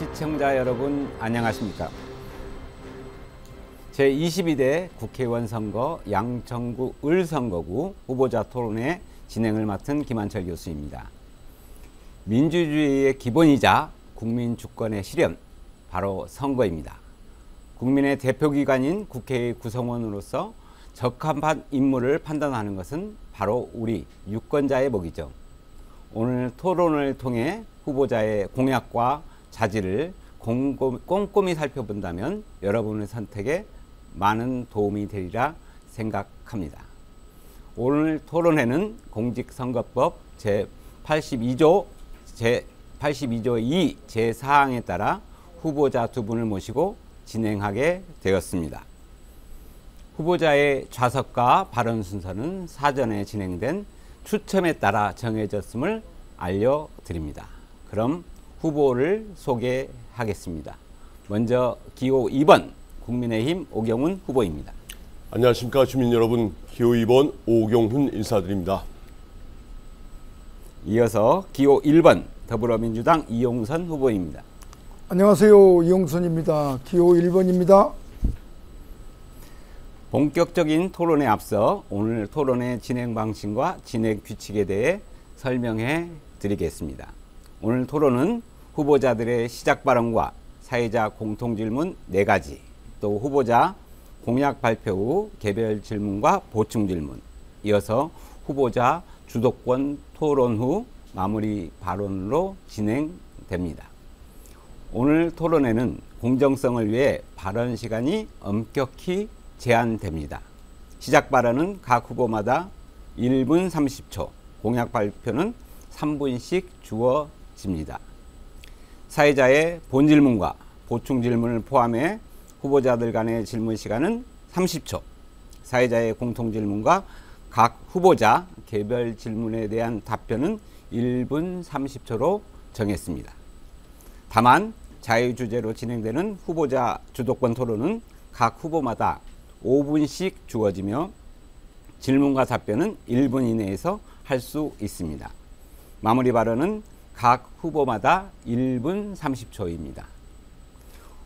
시청자 여러분 안녕하십니까? 제22대 국회의원 선거 양천구 을선거구 후보자 토론회 진행을 맡은 김한철 교수입니다. 민주주의의 기본이자 국민 주권의 실현, 바로 선거입니다. 국민의 대표기관인 국회의 구성원으로서 적합한 인물을 판단하는 것은 바로 우리 유권자의 몫이죠. 오늘 토론을 통해 후보자의 공약과 자질을 꼼꼼히 살펴본다면 여러분의 선택에 많은 도움이 되리라 생각합니다. 오늘 토론회는 공직선거법 제82조 2 제4항에 따라 후보자 두 분을 모시고 진행하게 되었습니다. 후보자의 좌석과 발언 순서는 사전에 진행된 추첨에 따라 정해졌음을 알려드립니다. 그럼 후보를 소개하겠습니다. 먼저 기호 2번 국민의힘 오경훈 후보입니다. 안녕하십니까 주민 여러분, 기호 2번 오경훈 인사드립니다. 이어서 기호 1번 더불어민주당 이용선 후보입니다. 안녕하세요, 이용선입니다. 기호 1번입니다. 본격적인 토론에 앞서 오늘 토론의 진행 방식과 진행 규칙에 대해 설명해 드리겠습니다. 오늘 토론은 후보자들의 시작 발언과 사회자 공통질문 4가지, 또 후보자 공약 발표 후 개별 질문과 보충 질문, 이어서 후보자 주도권 토론 후 마무리 발언으로 진행됩니다. 오늘 토론회는 공정성을 위해 발언 시간이 엄격히 제한됩니다. 시작 발언은 각 후보마다 1분 30초, 공약 발표는 3분씩 주어집니다. 사회자의 본질문과 보충 질문을 포함해 후보자들 간의 질문 시간은 30초, 사회자의 공통 질문과 각 후보자 개별 질문에 대한 답변은 1분 30초로 정했습니다. 다만 자유주제로 진행되는 후보자 주도권 토론은 각 후보마다 5분씩 주어지며 질문과 답변은 1분 이내에서 할 수 있습니다. 마무리 발언은 각 후보마다 1분 30초입니다.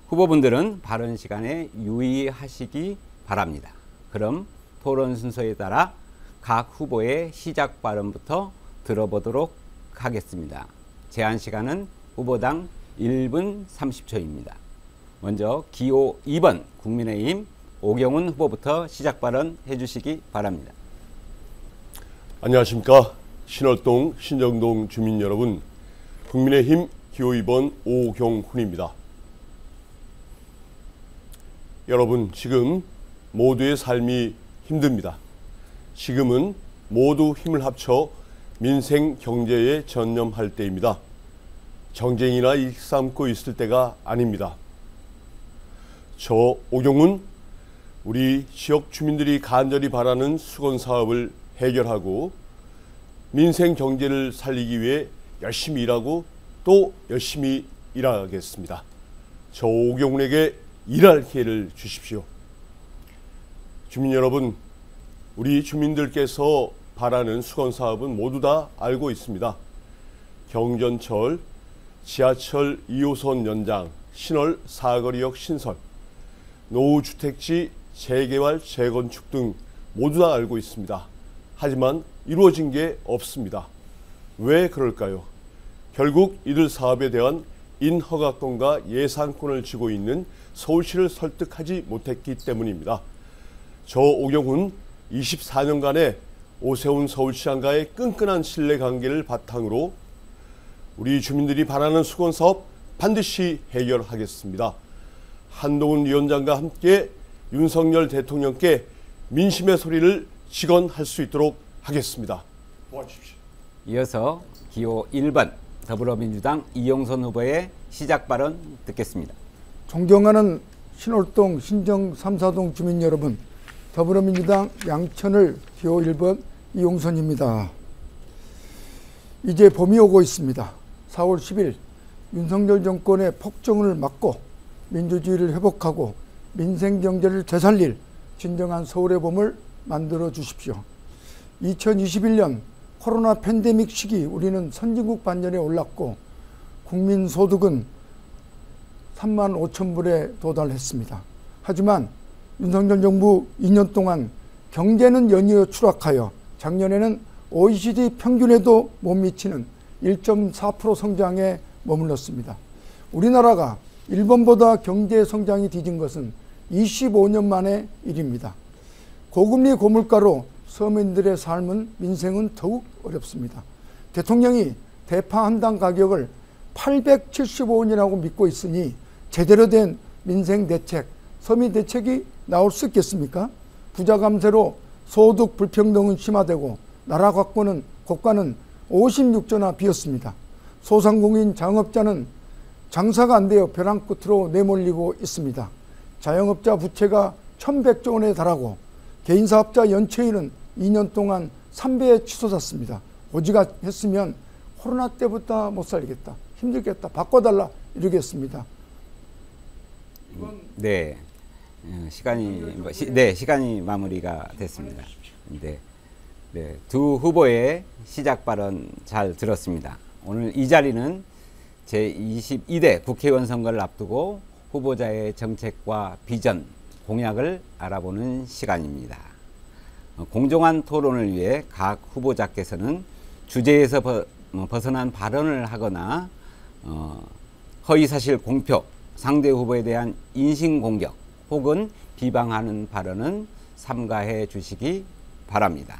후보분들은 발언 시간에 유의하시기 바랍니다. 그럼 토론 순서에 따라 각 후보의 시작 발언부터 들어보도록 하겠습니다. 제한 시간은 후보당 1분 30초입니다. 먼저 기호 2번 국민의힘 오경훈 후보부터 시작 발언 해주시기 바랍니다. 안녕하십니까 신월동 신정동 주민 여러분, 국민의힘 기호 2번 오경훈입니다. 여러분, 지금 모두의 삶이 힘듭니다. 지금은 모두 힘을 합쳐 민생 경제에 전념할 때입니다. 정쟁이나 일삼고 있을 때가 아닙니다. 저 오경훈, 우리 지역 주민들이 간절히 바라는 수건 사업을 해결하고 민생 경제를 살리기 위해 열심히 일하고 또 열심히 일하겠습니다. 저 오경훈에게 일할 기회를 주십시오. 주민 여러분, 우리 주민들께서 바라는 수건 사업은 모두 다 알고 있습니다. 경전철, 지하철 2호선 연장, 신월 사거리역 신설, 노후주택지 재개발, 재건축 등 모두 다 알고 있습니다. 하지만 이루어진 게 없습니다. 왜 그럴까요? 결국 이들 사업에 대한 인허가권과 예산권을 쥐고 있는 서울시를 설득하지 못했기 때문입니다. 저 오경훈 24년간의 오세훈 서울시장과의 끈끈한 신뢰관계를 바탕으로 우리 주민들이 바라는 수건사업 반드시 해결하겠습니다. 한동훈 위원장과 함께 윤석열 대통령께 민심의 소리를 직언할 수 있도록 하겠습니다. 도와주십시오. 이어서 기호 1번 더불어민주당 이용선 후보의 시작 발언 듣겠습니다. 존경하는 신월동 신정 3, 4동 주민 여러분, 더불어민주당 양천을 기호 1번 이용선입니다. 이제 봄이 오고 있습니다. 4월 10일 윤석열 정권의 폭정을 막고 민주주의를 회복하고 민생 경제를 되살릴 진정한 서울의 봄을 만들어 주십시오. 2021년 코로나 팬데믹 시기 우리는 선진국 반열에 올랐고 국민 소득은 3만 5천 불에 도달했습니다. 하지만 윤석열 정부 2년 동안 경제는 연이어 추락하여 작년에는 OECD 평균에도 못 미치는 1.4% 성장에 머물렀습니다. 우리나라가 일본보다 경제 성장이 뒤진 것은 25년 만의 일입니다. 고금리 고물가로 서민들의 삶은 민생은 더욱 어렵습니다. 대통령이 대파 한 당 가격을 875원이라고 믿고 있으니 제대로 된 민생 대책, 서민 대책이 나올 수 있겠습니까? 부자 감세로 소득 불평등은 심화되고 나라 국가는 56조나 비었습니다. 소상공인 자영업자는 장사가 안 되어 벼랑 끝으로 내몰리고 있습니다. 자영업자 부채가 1,100조 원에 달하고 개인사업자 연체율은 2년 동안 3배에 치솟았습니다. 오지가 했으면 코로나 때부터 못 살겠다, 힘들겠다, 바꿔달라 이러겠습니다. 네, 시간이 마무리가 됐습니다. 네, 두 후보의 시작 발언 잘 들었습니다. 오늘 이 자리는 제22대 국회의원 선거를 앞두고 후보자의 정책과 비전, 공약을 알아보는 시간입니다. 공정한 토론을 위해 각 후보자께서는 주제에서 벗어난 발언을 하거나 허위사실 공표, 상대 후보에 대한 인신공격 혹은 비방하는 발언은 삼가해 주시기 바랍니다.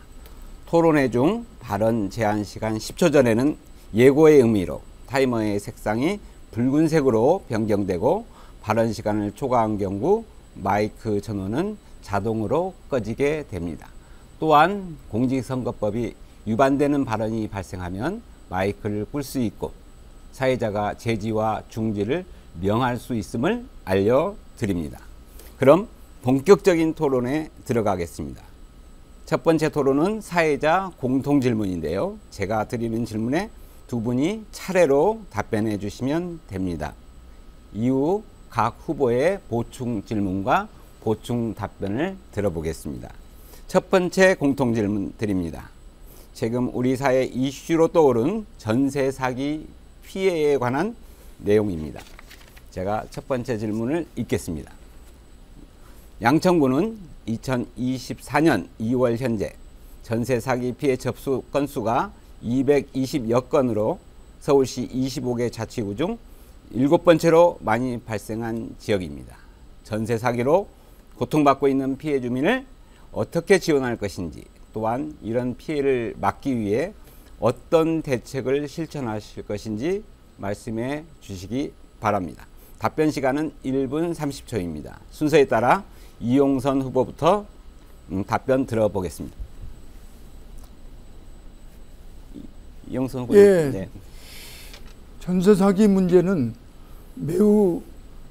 토론회 중 발언 제한 시간 10초 전에는 예고의 의미로 타이머의 색상이 붉은색으로 변경되고 발언 시간을 초과한 경우 마이크 전원은 자동으로 꺼지게 됩니다. 또한 공직선거법이 위반되는 발언이 발생하면 마이크를 끌 수 있고 사회자가 제지와 중지를 명할 수 있음을 알려드립니다. 그럼 본격적인 토론에 들어가겠습니다. 첫 번째 토론은 사회자 공통질문인데요. 제가 드리는 질문에 두 분이 차례로 답변해 주시면 됩니다. 이후 각 후보의 보충 질문과 보충 답변을 들어보겠습니다. 첫 번째 공통질문 드립니다. 지금 우리 사회 이슈로 떠오른 전세 사기 피해에 관한 내용입니다. 제가 첫 번째 질문을 읽겠습니다. 양천구는 2024년 2월 현재 전세 사기 피해 접수 건수가 220여 건으로 서울시 25개 자치구 중 7번째로 많이 발생한 지역입니다. 전세 사기로 고통받고 있는 피해 주민을 어떻게 지원할 것인지, 또한 이런 피해를 막기 위해 어떤 대책을 실천하실 것인지 말씀해 주시기 바랍니다. 답변 시간은 1분 30초입니다. 순서에 따라 이용선 후보부터 답변 들어보겠습니다. 이용선 후보. 예, 네. 전세 사기 문제는 매우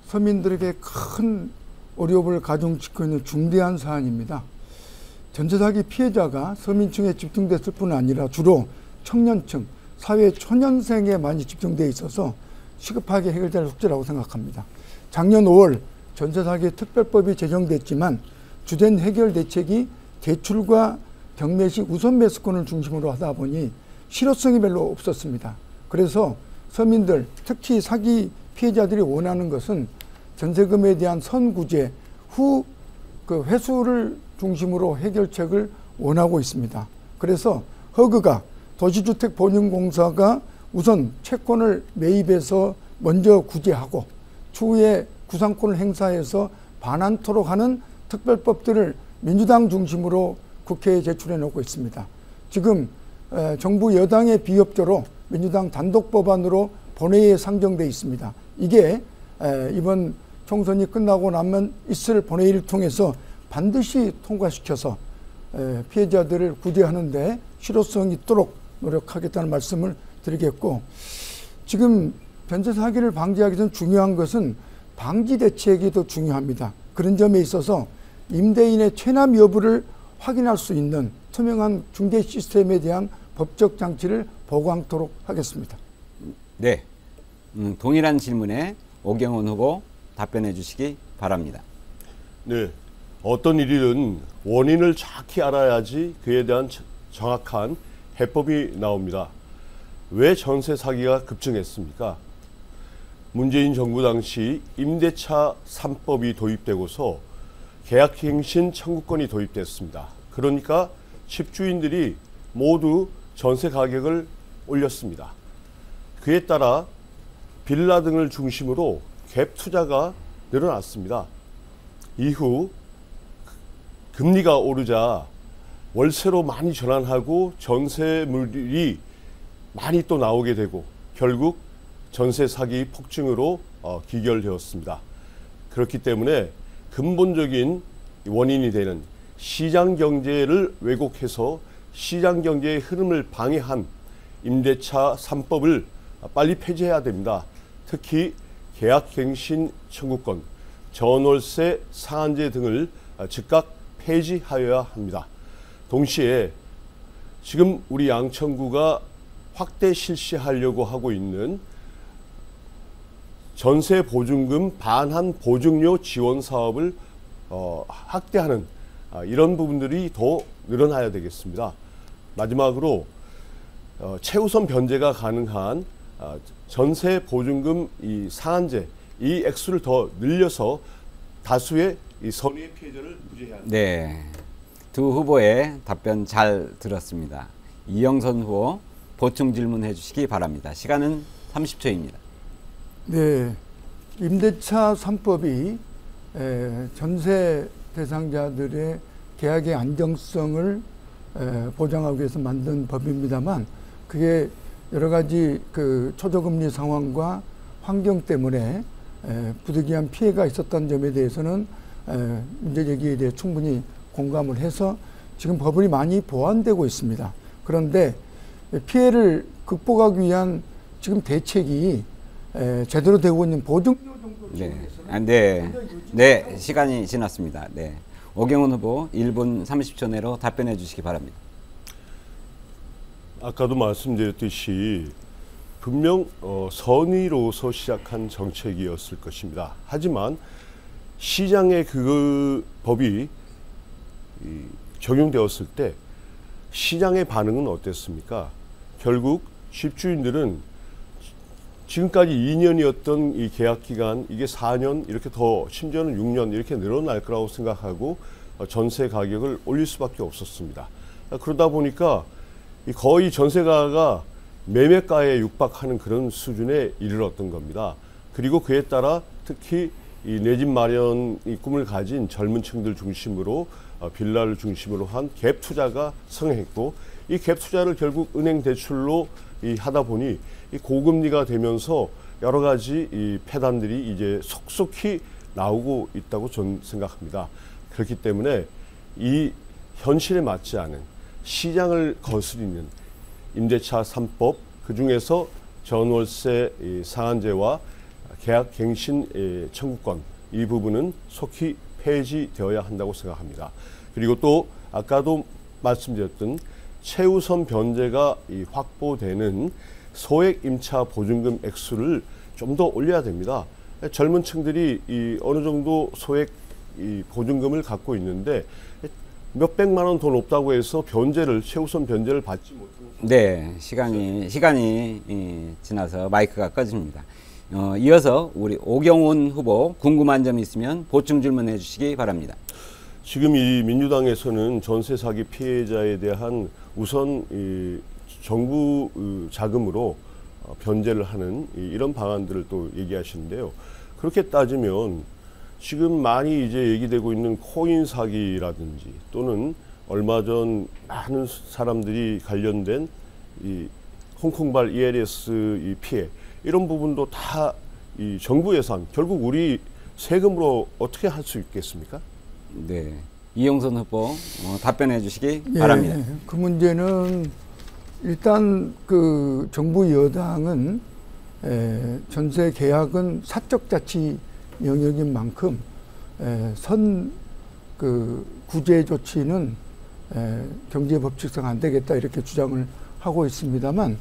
서민들에게 큰 어려움을 가중시키고 있는 중대한 사안입니다. 전세 사기 피해자가 서민층에 집중됐을 뿐 아니라 주로 청년층, 사회 초년생에 많이 집중되어 있어서 시급하게 해결될 숙제라고 생각합니다. 작년 5월 전세 사기 특별법이 제정됐지만 주된 해결 대책이 대출과 경매시 우선 매수권을 중심으로 하다 보니 실효성이 별로 없었습니다. 그래서 서민들, 특히 사기 피해자들이 원하는 것은 전세금에 대한 선구제 후 그 회수를 중심으로 해결책을 원하고 있습니다. 그래서 허그가 도시주택보증공사가 우선 채권을 매입해서 먼저 구제하고 추후에 구상권을 행사해서 반환토록 하는 특별법들을 민주당 중심으로 국회에 제출해 놓고 있습니다. 지금 정부 여당의 비협조로 민주당 단독 법안으로 본회의에 상정돼 있습니다. 이게 이번 총선이 끝나고 나면 있을 본회의를 통해서 반드시 통과시켜서 피해자들을 구제하는데 실효성이 있도록 노력하겠다는 말씀을 드리겠고, 지금 전세 사기를 방지하기 전 중요한 것은 방지 대책이 더 중요합니다. 그런 점에 있어서 임대인의 체납 여부를 확인할 수 있는 투명한 중개 시스템에 대한 법적 장치를 보강토록 하겠습니다. 네, 동일한 질문에 오경훈 후보 답변해 주시기 바랍니다. 네, 어떤 일이든 원인을 정확히 알아야지 그에 대한 정확한 해법이 나옵니다. 왜 전세 사기가 급증했습니까? 문재인 정부 당시 임대차 3법이 도입되고서 계약갱신 청구권이 도입됐습니다. 그러니까 집주인들이 모두 전세 가격을 올렸습니다. 그에 따라 빌라 등을 중심으로 갭 투자가 늘어났습니다. 이후 금리가 오르자 월세로 많이 전환하고 전세물이 많이 또 나오게 되고 결국 전세 사기 폭증으로 기결되었습니다. 그렇기 때문에 근본적인 원인이 되는 시장 경제를 왜곡해서 시장 경제의 흐름을 방해한 임대차 3법을 빨리 폐지해야 됩니다. 특히 계약갱신 청구권, 전월세 상한제 등을 즉각 폐지하여야 합니다. 동시에 지금 우리 양천구가 확대 실시하려고 하고 있는 전세 보증금 반환 보증료 지원 사업을 확대하는 이런 부분들이 더 늘어나야 되겠습니다. 마지막으로 최우선 변제가 가능한 전세 보증금 이 상한제 이 액수를 더 늘려서 다수의 이 선의의 피해자를 구제해야 합니다. 네, 두 후보의 답변 잘 들었습니다. 이영선 후보 보충 질문해 주시기 바랍니다. 시간은 30초입니다. 네, 임대차 3법이 전세 대상자들의 계약의 안정성을 보장하기 위해서 만든 법입니다만 그게 여러 가지 그 초저금리 상황과 환경 때문에 부득이한 피해가 있었던 점에 대해서는 문제 제기에 대해 충분히 공감을 해서 지금 법이 많이 보완되고 있습니다. 그런데 피해를 극복하기 위한 지금 대책이 제대로 되고 있는 보증료 정도를 네, 시간이 지났습니다. 네, 오경훈 후보 1분 30초 내로 답변해 주시기 바랍니다. 아까도 말씀드렸듯이 분명 선의로서 시작한 정책이었을 것입니다. 하지만 시장에 그 법이 적용되었을 때 시장의 반응은 어땠습니까? 결국 집주인들은 지금까지 2년이었던 이 계약 기간 이게 4년 이렇게 더 심지어는 6년 이렇게 늘어날 거라고 생각하고 전세 가격을 올릴 수밖에 없었습니다. 그러다 보니까 거의 전세가가 매매가에 육박하는 그런 수준에 이르렀던 겁니다. 그리고 그에 따라 특히 이 내 집 마련 이 꿈을 가진 젊은 층들 중심으로 빌라를 중심으로 한 갭 투자가 성행했고 이 갭 투자를 결국 은행 대출로 하다 보니 이 고금리가 되면서 여러 가지 이 폐단들이 이제 속속히 나오고 있다고 저는 생각합니다. 그렇기 때문에 이 현실에 맞지 않은 시장을 거스리는 임대차 3법 그중에서 전월세 상한제와 계약갱신 청구권 이 부분은 속히 폐지되어야 한다고 생각합니다. 그리고 또 아까도 말씀드렸던 최우선 변제가 확보되는 소액 임차 보증금 액수를 좀 더 올려야 됩니다. 젊은 층들이 어느 정도 소액 보증금을 갖고 있는데 몇백만 원 더 높다고 해서 최우선 변제를 받지 못하는. 네, 시간이 지나서 마이크가 꺼집니다. 이어서 우리 오경훈 후보 궁금한 점 있으면 보충 질문해 주시기 바랍니다. 지금 이 민주당에서는 전세 사기 피해자에 대한 우선 정부 자금으로 변제를 하는 이런 방안들을 또 얘기하시는데요. 그렇게 따지면 지금 많이 이제 얘기되고 있는 코인 사기라든지 또는 얼마 전 많은 사람들이 관련된 이 홍콩발 ELS 이 피해 이런 부분도 다 이 정부 예산 결국 우리 세금으로 어떻게 할 수 있겠습니까? 네, 이영선 후보 답변해 주시기 바랍니다. 그 문제는 일단 그 정부 여당은 전세 계약은 사적 자치 영역인 만큼 그 구제 조치는 경제 법칙상 안 되겠다 이렇게 주장을 하고 있습니다만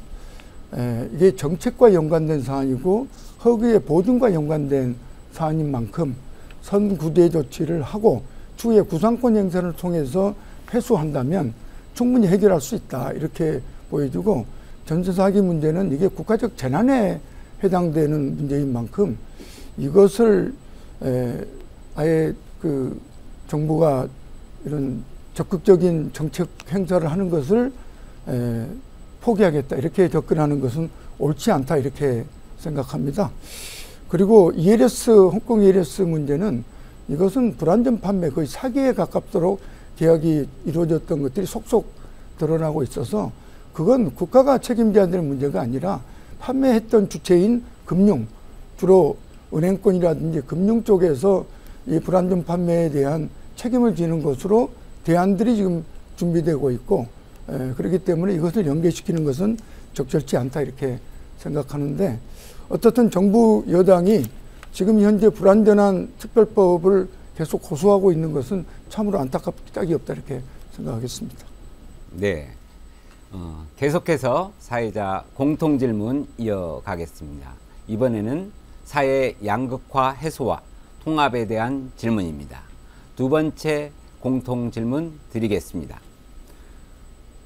이게 정책과 연관된 사안이고 허그의 보증과 연관된 사안인 만큼 선구제 조치를 하고 추후에 구상권 행사를 통해서 회수한다면 충분히 해결할 수 있다 이렇게 보여지고 전세 사기 문제는 이게 국가적 재난에 해당되는 문제인 만큼 이것을 아예 그 정부가 이런 적극적인 정책 행사를 하는 것을 포기하겠다 이렇게 접근하는 것은 옳지 않다 이렇게 생각합니다. 그리고 홍콩 ELS 문제는 이것은 불안전 판매 거의 사기에 가깝도록 계약이 이루어졌던 것들이 속속 드러나고 있어서 그건 국가가 책임져야 될 문제가 아니라 판매했던 주체인 금융, 주로 은행권이라든지 금융 쪽에서 이 불안전 판매에 대한 책임을 지는 것으로 대안들이 지금 준비되고 있고 그렇기 때문에 이것을 연계시키는 것은 적절치 않다 이렇게 생각하는데 어떻든 정부 여당이 지금 현재 불완전한 특별법을 계속 고수하고 있는 것은 참으로 안타깝기 짝이 없다 이렇게 생각하겠습니다. 네, 계속해서 사회자 공통질문 이어가겠습니다. 이번에는 사회 양극화 해소와 통합에 대한 질문입니다. 두 번째 공통질문 드리겠습니다.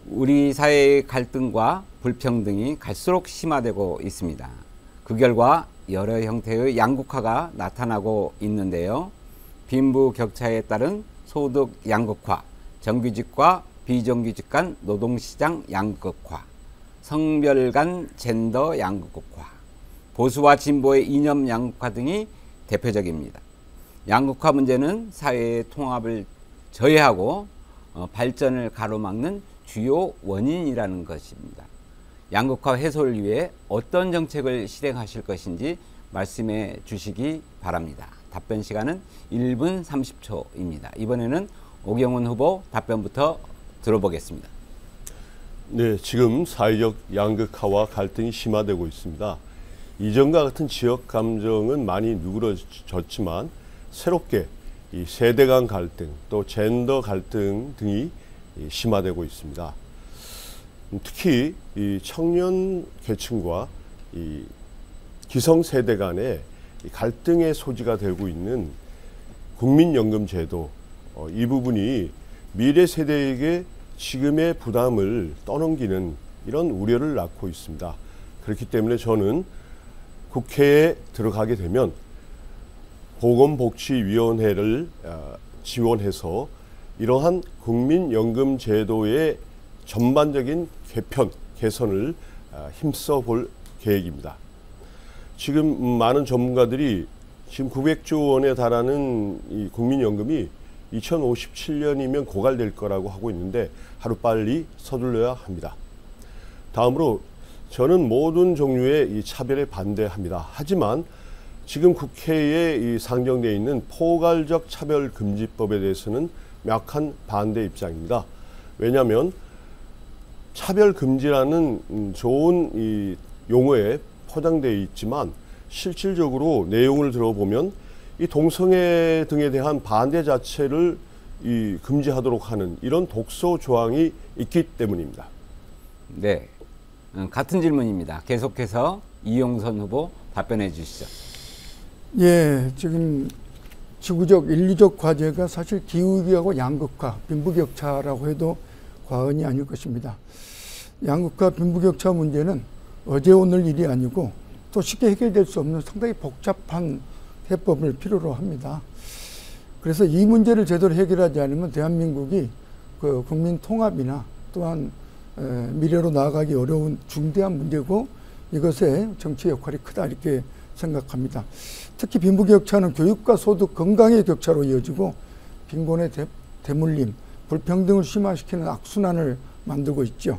우리 사회의 갈등과 불평등이 갈수록 심화되고 있습니다. 그 결과 여러 형태의 양극화가 나타나고 있는데요. 빈부격차에 따른 소득 양극화, 정규직과 비정규직 간 노동시장 양극화, 성별 간 젠더 양극화, 보수와 진보의 이념 양극화 등이 대표적입니다. 양극화 문제는 사회의 통합을 저해하고 발전을 가로막는 주요 원인이라는 것입니다. 양극화 해소를 위해 어떤 정책을 실행하실 것인지 말씀해 주시기 바랍니다. 답변 시간은 1분 30초입니다. 이번에는 오경훈 후보 답변부터 들어보겠습니다. 네, 지금 사회적 양극화와 갈등이 심화되고 있습니다. 이전과 같은 지역 감정은 많이 누그러졌지만 새롭게 이 세대 간 갈등 또 젠더 갈등 등이 심화되고 있습니다. 특히 이 청년 계층과 이 기성 세대 간의 갈등의 소지가 되고 있는 국민연금 제도 이 부분이 미래 세대에게 지금의 부담을 떠넘기는 이런 우려를 낳고 있습니다. 그렇기 때문에 저는 국회에 들어가게 되면 보건복지위원회를 지원해서 이러한 국민연금 제도의 전반적인 개편, 개선을 힘써 볼 계획입니다. 지금 많은 전문가들이 지금 900조 원에 달하는 이 국민연금이 2057년이면 고갈될 거라고 하고 있는데 하루빨리 서둘러야 합니다. 다음으로 저는 모든 종류의 이 차별에 반대합니다. 하지만 지금 국회에 이 상정되어 있는 포괄적 차별금지법에 대해서는 명확한 반대 입장입니다. 왜냐하면 차별금지라는 좋은 이 용어에 포장되어 있지만 실질적으로 내용을 들어보면 이 동성애 등에 대한 반대 자체를 이 금지하도록 하는 이런 독소 조항이 있기 때문입니다. 네, 같은 질문입니다. 계속해서 이용선 후보 답변해 주시죠. 예, 지금 지구적 인류적 과제가 사실 기후위기하고 양극화, 빈부격차라고 해도 과언이 아닐 것입니다. 양극화, 빈부격차 문제는 어제 오늘 일이 아니고 또 쉽게 해결될 수 없는 상당히 복잡한 해법을 필요로 합니다. 그래서 이 문제를 제대로 해결하지 않으면 대한민국이 그 국민 통합이나 또한 미래로 나아가기 어려운 중대한 문제고 이것의 정치 역할이 크다 이렇게 생각합니다. 특히 빈부격차는 교육과 소득, 건강의 격차로 이어지고 빈곤의 대물림, 불평등을 심화시키는 악순환을 만들고 있죠.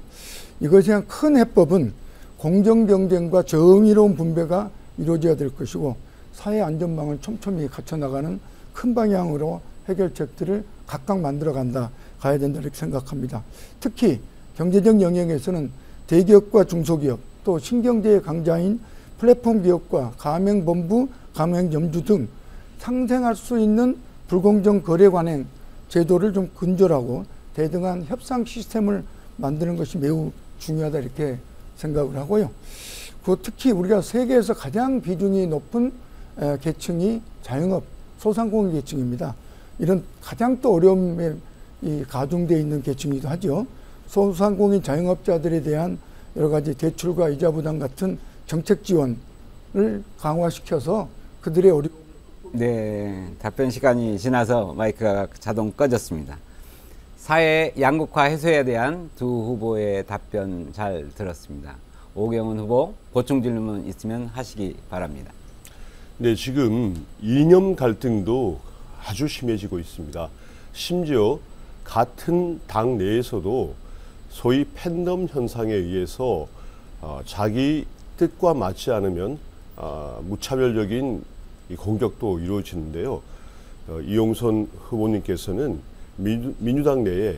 이것에 대한 큰 해법은 공정경쟁과 정의로운 분배가 이루어져야 될 것이고 사회 안전망을 촘촘히 갖춰나가는 큰 방향으로 해결책들을 각각 만들어 가야 된다 이렇게 생각합니다. 특히 경제적 영역에서는 대기업과 중소기업 또 신경제의 강자인 플랫폼 기업과 가맹본부, 가맹점주 등 상생할 수 있는 불공정 거래 관행 제도를 좀 근절하고 대등한 협상 시스템을 만드는 것이 매우 중요하다 이렇게 생각을 하고요. 특히 우리가 세계에서 가장 비중이 높은 계층이 자영업, 소상공인 계층입니다. 이런 가장 또 어려움에 가중되어 있는 계층이기도 하죠. 소상공인 자영업자들에 대한 여러 가지 대출과 이자 부담 같은 정책 지원 강화시켜서 그들의 어려움을 네, 답변 시간이 지나서 마이크가 자동 꺼졌습니다. 사회 양극화 해소에 대한 두 후보의 답변 잘 들었습니다. 오경훈 후보, 보충 질문 있으면 하시기 바랍니다. 네, 지금 이념 갈등도 아주 심해지고 있습니다. 심지어 같은 당 내에서도 소위 팬덤 현상에 의해서 자기 뜻과 맞지 않으면 무차별적인 이 공격도 이루어지는데요. 이용선 후보님께서는 민주당 내에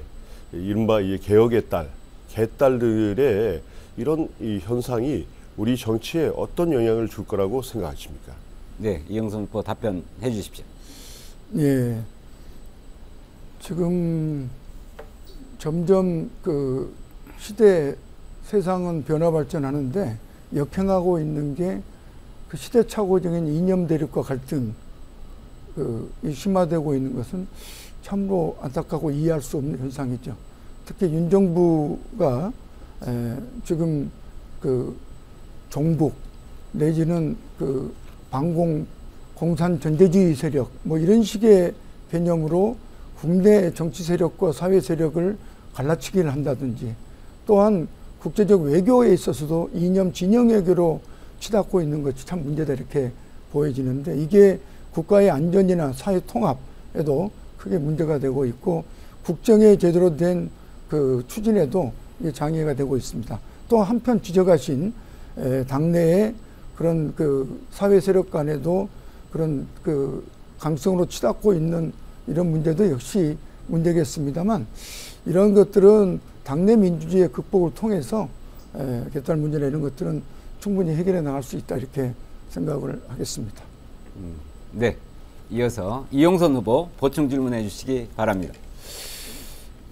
이른바 이 개혁의 딸, 개딸들의 이런 이 현상이 우리 정치에 어떤 영향을 줄 거라고 생각하십니까? 네, 이용선 후보 답변해 주십시오. 예. 지금 점점 그 시대 세상은 변화 발전하는데 역행하고 있는 게 그 시대착오적인 이념 대립과 갈등 이 심화되고 있는 것은 참으로 안타깝고 이해할 수 없는 현상이죠. 특히 윤 정부가 지금 그 종북 내지는 그 반공 공산 전제주의 세력 뭐 이런 식의 개념으로 국내 정치 세력과 사회 세력을 갈라치기를 한다든지 또한 국제적 외교에 있어서도 이념 진영 외교로 치닫고 있는 것이 참 문제다 이렇게 보여지는데 이게 국가의 안전이나 사회 통합에도 크게 문제가 되고 있고 국정에 제대로 된 그 추진에도 이게 장애가 되고 있습니다. 또 한편 지적하신 당내의 그런 그 사회 세력 간에도 그런 그 강성으로 치닫고 있는 이런 문제도 역시 문제겠습니다만 이런 것들은 당내 민주주의의 극복을 통해서 개딸 문제나 이런 것들은 충분히 해결해 나갈 수 있다 이렇게 생각을 하겠습니다. 네, 이어서 이용선 후보 보충 질문해 주시기 바랍니다.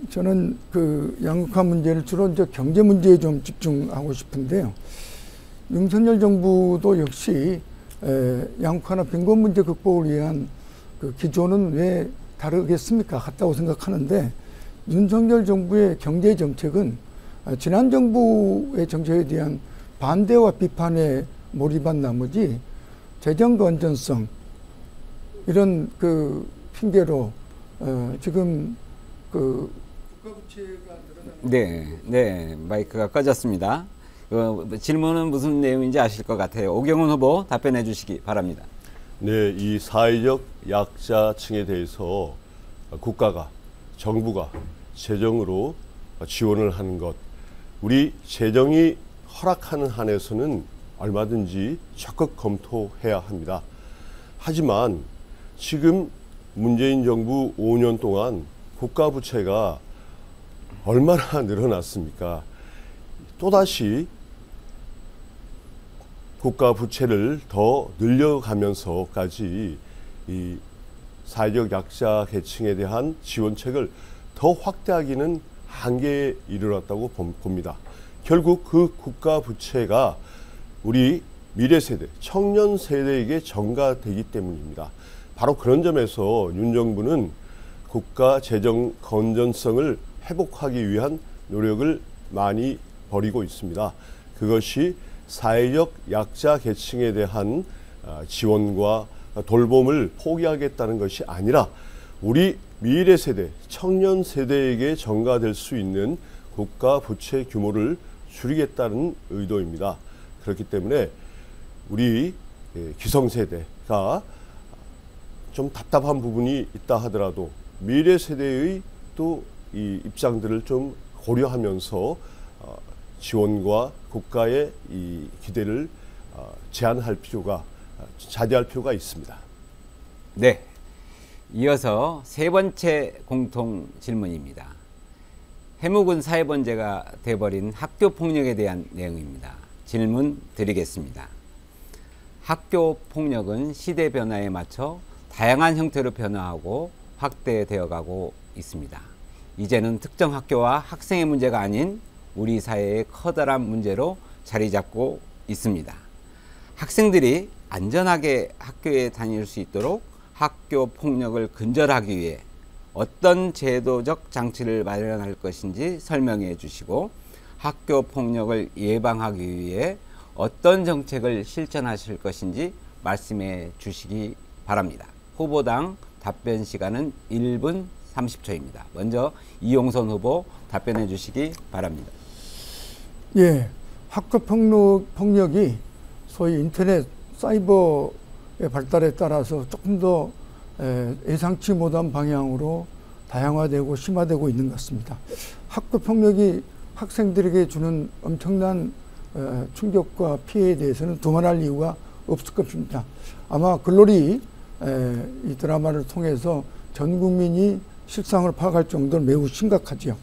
저는 그 양극화 문제를 주로 이제 경제 문제에 좀 집중하고 싶은데요. 윤석열 정부도 역시 양극화나 빈곤 문제 극복을 위한 그 기조는 왜 다르겠습니까? 같다고 생각하는데 윤석열 정부의 경제 정책은 지난 정부의 정책에 대한 반대와 비판에 몰입한 나머지 재정 건전성 이런 그 핑계로 지금 그 국가부채가 네, 마이크가 꺼졌습니다. 질문은 무슨 내용인지 아실 것 같아요. 오경훈 후보 답변해 주시기 바랍니다. 네, 이 사회적 약자층에 대해서 국가가, 정부가 재정으로 지원을 하는 것, 우리 재정이 허락하는 한에서는 얼마든지 적극 검토해야 합니다. 하지만 지금 문재인 정부 5년 동안 국가 부채가 얼마나 늘어났습니까? 또다시 국가 부채를 더 늘려가면서까지 이 사회적 약자 계층에 대한 지원책을 더 확대하기는 한계에 이르렀다고 봅니다. 결국 그 국가 부채가 우리 미래 세대, 청년 세대에게 전가되기 때문입니다. 바로 그런 점에서 윤 정부는 국가 재정 건전성을 회복하기 위한 노력을 많이 벌이고 있습니다. 그것이 사회적 약자 계층에 대한 지원과 돌봄을 포기하겠다는 것이 아니라 우리 미래 세대, 청년 세대에게 전가될 수 있는 국가 부채 규모를 줄이겠다는 의도입니다. 그렇기 때문에 우리 기성세대가 좀 답답한 부분이 있다 하더라도 미래 세대의 또 이 입장들을 좀 고려하면서 지원과 국가의 이 기대를 자제할 필요가 있습니다. 네, 이어서 세 번째 공통 질문입니다. 해묵은 사회번제가 돼버린 학교 폭력에 대한 내용입니다. 질문 드리겠습니다. 학교 폭력은 시대 변화에 맞춰 다양한 형태로 변화하고 확대되어 가고 있습니다. 이제는 특정 학교와 학생의 문제가 아닌 우리 사회의 커다란 문제로 자리 잡고 있습니다. 학생들이 안전하게 학교에 다닐 수 있도록 학교 폭력을 근절하기 위해 어떤 제도적 장치를 마련할 것인지 설명해 주시고 학교 폭력을 예방하기 위해 어떤 정책을 실천하실 것인지 말씀해 주시기 바랍니다. 후보당 답변 시간은 1분 30초입니다. 먼저 이용선 후보 답변해 주시기 바랍니다. 예, 학교 폭력이 소위 인터넷 사이버의 발달에 따라서 조금 더 예상치 못한 방향으로 다양화되고 심화되고 있는 것 같습니다. 학교 폭력이 학생들에게 주는 엄청난 충격과 피해에 대해서는 두말할 이유가 없을 것입니다. 아마 글로리 이 드라마를 통해서 전 국민이 실상을 파악할 정도로 매우 심각하죠.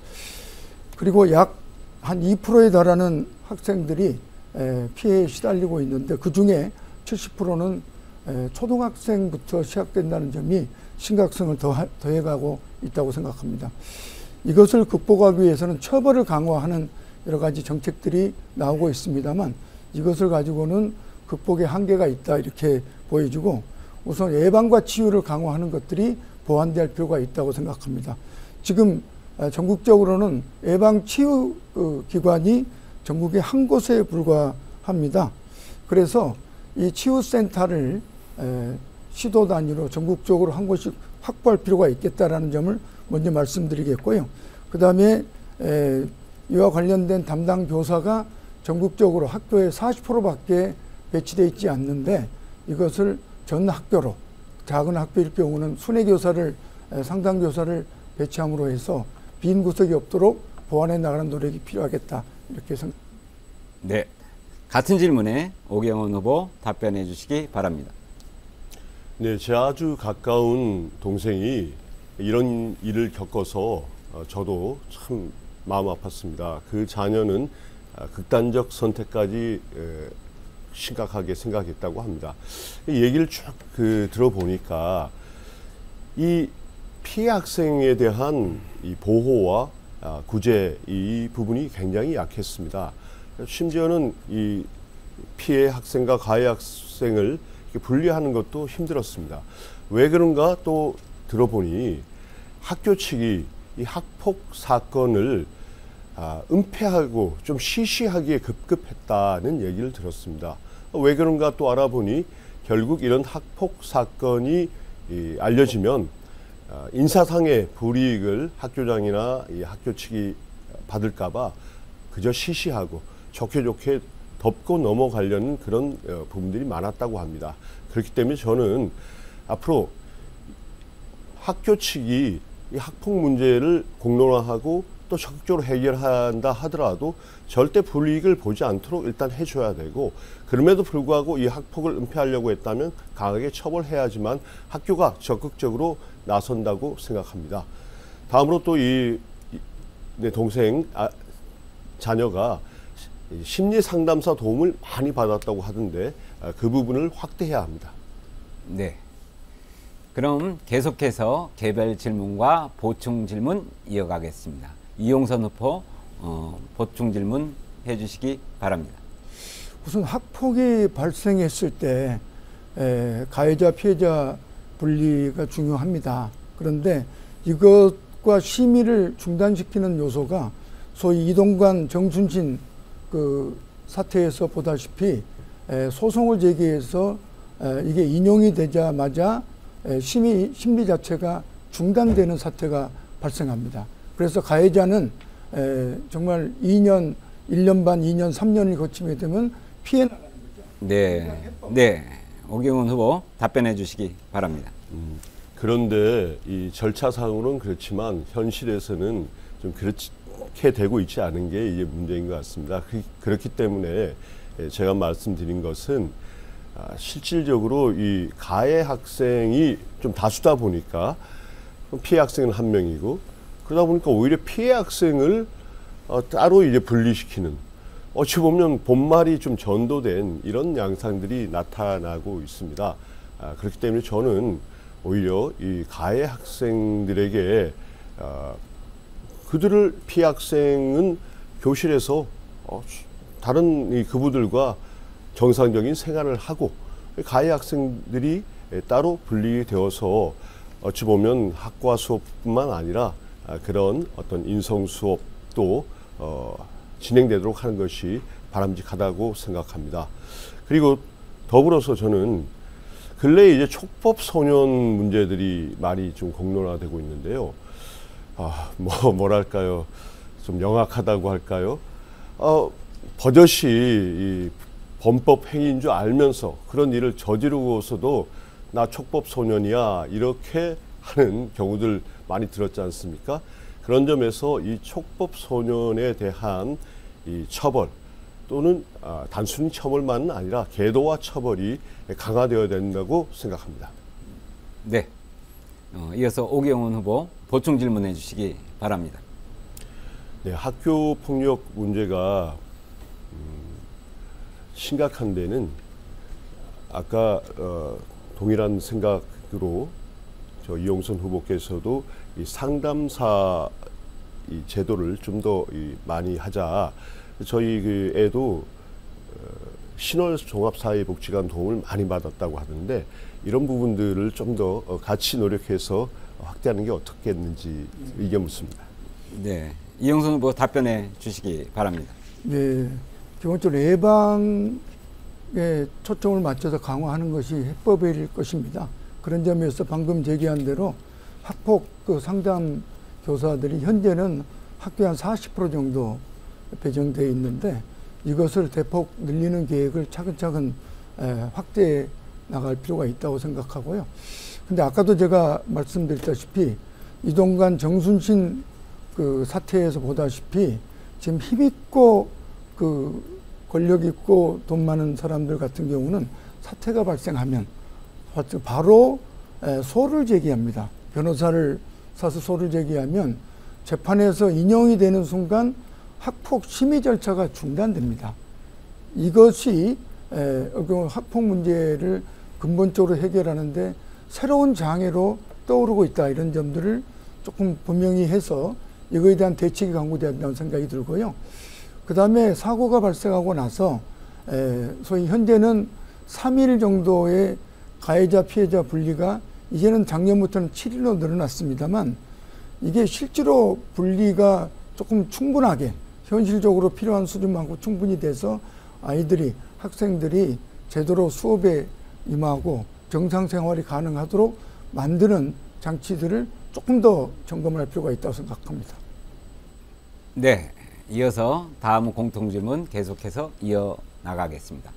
그리고 약 한 2%에 달하는 학생들이 피해에 시달리고 있는데 그 중에 70%는 초등학생부터 시작된다는 점이 심각성을 더해가고 있다고 생각합니다. 이것을 극복하기 위해서는 처벌을 강화하는 여러 가지 정책들이 나오고 있습니다만 이것을 가지고는 극복의 한계가 있다 이렇게 보여지고 우선 예방과 치유를 강화하는 것들이 보완될 필요가 있다고 생각합니다. 지금 전국적으로는 예방치유 기관이 전국에 한 곳에 불과합니다. 그래서 이 치유센터를 시도 단위로 전국적으로 한 곳씩 확보할 필요가 있겠다라는 점을 먼저 말씀드리겠고요. 그 다음에 이와 관련된 담당 교사가 전국적으로 학교에 40%밖에 배치되어 있지 않는데 이것을 전 학교로 작은 학교일 경우는 순회교사를 상담교사를 배치함으로 해서 빈 구석이 없도록 보완해 나가는 노력이 필요하겠다 이렇게 생각합니다. 네, 같은 질문에 오경원 후보 답변해 주시기 바랍니다. 네, 제 아주 가까운 동생이 이런 일을 겪어서 저도 참 마음 아팠습니다. 그 자녀는 극단적 선택까지 심각하게 생각했다고 합니다. 이 얘기를 쭉 들어보니까 이 피해 학생에 대한 이 보호와 구제 이 부분이 굉장히 약했습니다. 심지어는 이 피해 학생과 가해 학생을 분리하는 것도 힘들었습니다. 왜 그런가 또 들어보니 학교 측이 이 학폭 사건을 은폐하고 좀 시시하게 급급했다는 얘기를 들었습니다. 왜 그런가 또 알아보니 결국 이런 학폭 사건이 알려지면 인사상의 불이익을 학교장이나 이 학교 측이 받을까봐 그저 시시하고 좋게 덮고 넘어가려는 그런 부분들이 많았다고 합니다. 그렇기 때문에 저는 앞으로 학교 측이 이 학폭 문제를 공론화하고 또 적극적으로 해결한다 하더라도 절대 불이익을 보지 않도록 일단 해줘야 되고 그럼에도 불구하고 이 학폭을 은폐하려고 했다면 강하게 처벌해야지만 학교가 적극적으로 나선다고 생각합니다. 다음으로 또 내 동생 자녀가 심리 상담사 도움을 많이 받았다고 하던데 그 부분을 확대해야 합니다. 네. 그럼 계속해서 개별 질문과 보충 질문 이어가겠습니다. 이용선 후보 보충 질문 해주시기 바랍니다. 우선 학폭이 발생했을 때 가해자 피해자 분리가 중요합니다. 그런데 이것과 심의를 중단시키는 요소가 소위 이동관 정순신 그 사태에서 보다시피 소송을 제기해서 이게 인용이 되자마자 심리 자체가 중단되는 사태가 발생합니다. 그래서 가해자는 정말 2년, 1년 반, 2년, 3년이 거치게 되면 피해 나가는 거죠. 네, 네, 오경원 후보 답변해 주시기 바랍니다. 그런데 이 절차상으로는 그렇지만 현실에서는 좀 그렇게 되고 있지 않은 게 이게 문제인 것 같습니다. 그렇기 때문에 제가 말씀드린 것은 실질적으로 이 가해 학생이 좀 다수다 보니까 피해 학생은 한 명이고 그러다 보니까 오히려 피해 학생을 따로 이제 분리시키는 어찌 보면 본말이 좀 전도된 이런 양상들이 나타나고 있습니다. 그렇기 때문에 저는 오히려 이 가해 학생들에게 그들을 피해 학생은 교실에서 다른 이 그부들과 정상적인 생활을 하고 가해 학생들이 따로 분리되어서 어찌 보면 학과 수업뿐만 아니라 그런 어떤 인성 수업도 진행되도록 하는 것이 바람직하다고 생각합니다. 그리고 더불어서 저는 근래에 이제 촉법 소년 문제들이 많이 좀 공론화되고 있는데요. 뭐랄까요, 좀 영악하다고 할까요? 버젓이 이 범법 행위인 줄 알면서 그런 일을 저지르고서도 나 촉법 소년이야 이렇게 하는 경우들 많이 들었지 않습니까? 그런 점에서 이 촉법 소년에 대한 이 처벌 또는 단순히 처벌만은 아니라 계도와 처벌이 강화되어야 된다고 생각합니다. 네. 이어서 오경훈 후보 보충 질문해 주시기 바랍니다. 네, 학교 폭력 문제가 심각한 데는 아까 동일한 생각으로 저 이용선 후보께서도 이 상담사 이 제도를 좀 더 많이 하자. 저희 그 애도 신월 종합사회복지관 도움을 많이 받았다고 하는데 이런 부분들을 좀 더 같이 노력해서 확대하는 게 어떻겠는지 의견 묻습니다. 네, 이용선 후보 답변해 주시기 바랍니다. 네, 기본적으로 예방에 초점을 맞춰서 강화하는 것이 해법일 것입니다. 그런 점에서 방금 제기한 대로 학폭 그 상담 교사들이 현재는 학교에 한 40% 정도 배정되어 있는데 이것을 대폭 늘리는 계획을 차근차근 확대해 나갈 필요가 있다고 생각하고요. 근데 아까도 제가 말씀드렸다시피 이동관 정순신 그 사태에서 보다시피 지금 힘있고 그 권력 있고 돈 많은 사람들 같은 경우는 사태가 발생하면 바로 소를 제기합니다. 변호사를 사서 소를 제기하면 재판에서 인용이 되는 순간 학폭 심의 절차가 중단됩니다. 이것이 학폭 문제를 근본적으로 해결하는데 새로운 장애로 떠오르고 있다. 이런 점들을 조금 분명히 해서 이거에 대한 대책이 강구되어야 한다는 생각이 들고요. 그 다음에 사고가 발생하고 나서 소위 현재는 3일 정도의 가해자 피해자 분리가 이제는 작년부터는 7일로 늘어났습니다만 이게 실제로 분리가 조금 충분하게 현실적으로 필요한 수준만큼 충분히 돼서 아이들이 학생들이 제대로 수업에 임하고 정상 생활이 가능하도록 만드는 장치들을 조금 더 점검을 할 필요가 있다고 생각합니다. 네, 이어서 다음 공통질문 계속해서 이어나가겠습니다.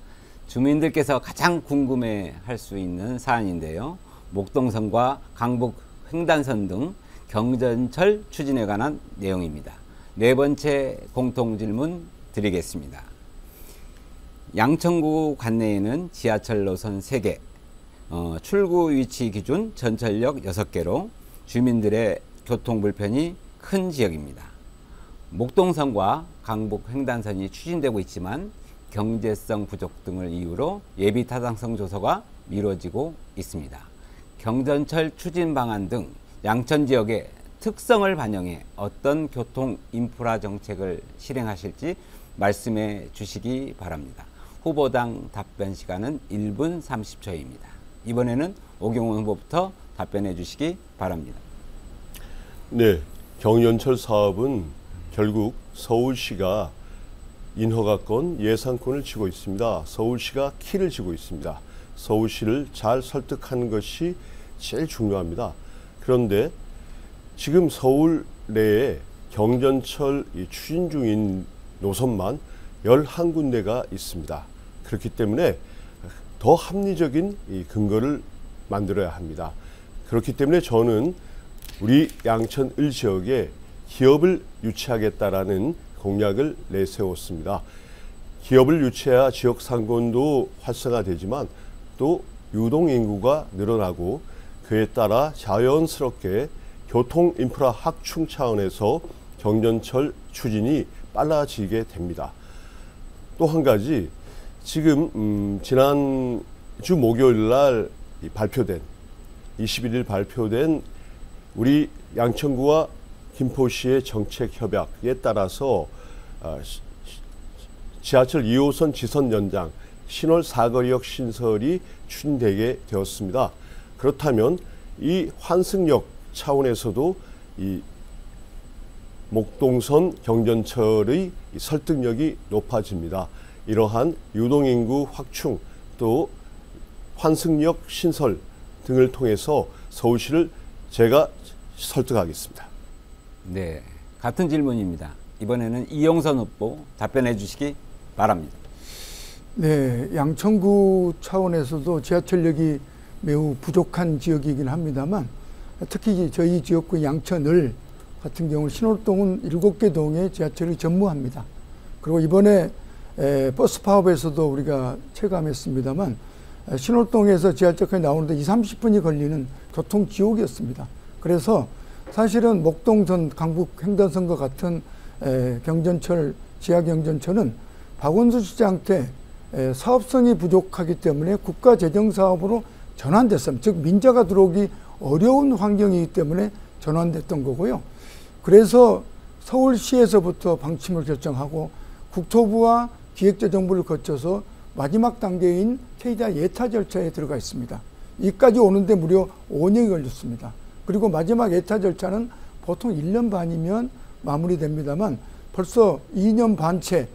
주민들께서 가장 궁금해할 수 있는 사안인데요. 목동선과 강북 횡단선 등 경전철 추진에 관한 내용입니다. 네 번째 공통질문 드리겠습니다. 양천구 관내에는 지하철 노선 3개, 출구 위치 기준 전철역 6개로 주민들의 교통 불편이 큰 지역입니다. 목동선과 강북 횡단선이 추진되고 있지만 경제성 부족 등을 이유로 예비 타당성 조사가 미뤄지고 있습니다. 경전철 추진 방안 등 양천 지역의 특성을 반영해 어떤 교통 인프라 정책을 실행하실지 말씀해 주시기 바랍니다. 후보당 답변 시간은 1분 30초입니다. 이번에는 오경훈 후보부터 답변해 주시기 바랍니다. 네, 경연철 사업은 결국 서울시가 인허가권, 예산권을 쥐고 있습니다. 서울시가 키를 쥐고 있습니다. 서울시를 잘 설득하는 것이 제일 중요합니다. 그런데 지금 서울 내에 경전철 추진 중인 노선만 11군데가 있습니다. 그렇기 때문에 더 합리적인 근거를 만들어야 합니다. 그렇기 때문에 저는 우리 양천 을 지역에 기업을 유치하겠다라는 공약을 내세웠습니다. 기업을 유치해야 지역 상권도 활성화되지만 또 유동인구가 늘어나고 그에 따라 자연스럽게 교통 인프라 확충 차원에서 경전철 추진이 빨라지게 됩니다. 또 한 가지, 지금 지난주 목요일 날 발표된 21일 발표된 우리 양천구와 김포시의 정책 협약에 따라서 지하철 2호선 지선 연장, 신월 사거리역 신설이 추진되게 되었습니다. 그렇다면 이 환승역 차원에서도 이 목동선 경전철의 설득력이 높아집니다. 이러한 유동인구 확충 또 환승역 신설 등을 통해서 서울시를 제가 설득하겠습니다. 네, 같은 질문입니다. 이번에는 이용선 후보 답변해 주시기 바랍니다. 네, 양천구 차원에서도 지하철역이 매우 부족한 지역이긴 합니다만 특히 저희 지역구 양천을 같은 경우 신월동은 7개 동에 지하철이 전무합니다. 그리고 이번에 버스 파업에서도 우리가 체감했습니다만 신월동에서 지하철까지 나오는데 20-30분이 걸리는 교통 지옥이었습니다. 그래서 사실은 목동선 강북 횡단선과 같은 경전철, 지하 경전철은 박원순 시장한테 사업성이 부족하기 때문에 국가재정사업으로 전환됐습니다. 즉 민자가 들어오기 어려운 환경이기 때문에 전환됐던 거고요. 그래서 서울시에서부터 방침을 결정하고 국토부와 기획재정부를 거쳐서 마지막 단계인 KDI 예타 절차에 들어가 있습니다. 이까지 오는데 무려 5년이 걸렸습니다. 그리고 마지막 예타 절차는 보통 1년 반이면 마무리됩니다만 벌써 2년 반째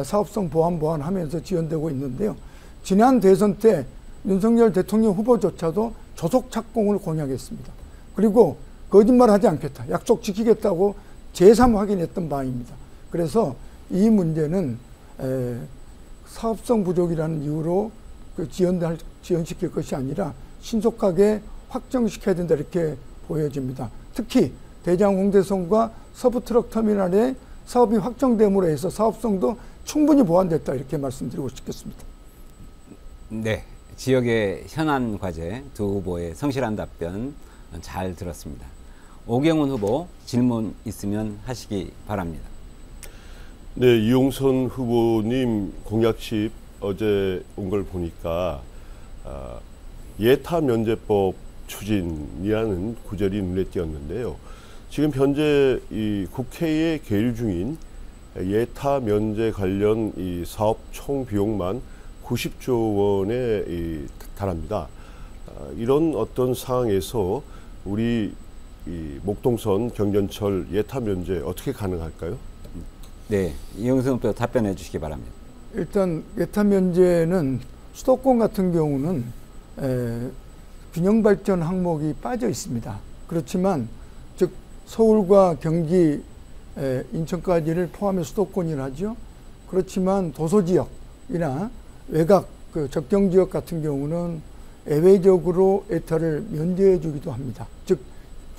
사업성 보완하면서 지연되고 있는데요. 지난 대선 때 윤석열 대통령 후보조차도 조속 착공을 공약했습니다. 그리고 거짓말하지 않겠다, 약속 지키겠다고 제3 확인했던 바입니다. 그래서 이 문제는 사업성 부족이라는 이유로 지연시킬 것이 아니라 신속하게 확정시켜야 된다 이렇게 보여집니다. 특히 대장 홍대선과 서부트럭터미널의 사업이 확정됨으로 해서 사업성도 충분히 보완됐다 이렇게 말씀드리고 싶겠습니다. 네, 지역의 현안 과제 두 후보의 성실한 답변 잘 들었습니다. 오경훈 후보 질문 있으면 하시기 바랍니다. 네, 이용선 후보님 공약집 어제 온 걸 보니까 예타 면제법 추진이라는 구절이 눈에 띄었는데요. 지금 현재 이 국회에 계류 중인 예타 면제 관련 이 사업 총 비용만 90조 원에 달합니다. 이런 어떤 상황에서 우리 이 목동선 경전철 예타 면제 어떻게 가능할까요? 네, 이용선 후보 답변해 주시기 바랍니다. 일단 예타 면제는 수도권 같은 경우는 균형 발전 항목이 빠져 있습니다. 그렇지만 즉 서울과 경기, 인천까지를 포함해 수도권이라죠. 그렇지만 도소지역이나 외곽 접경지역 같은 경우는 예외적으로 예타를 면제해 주기도 합니다. 즉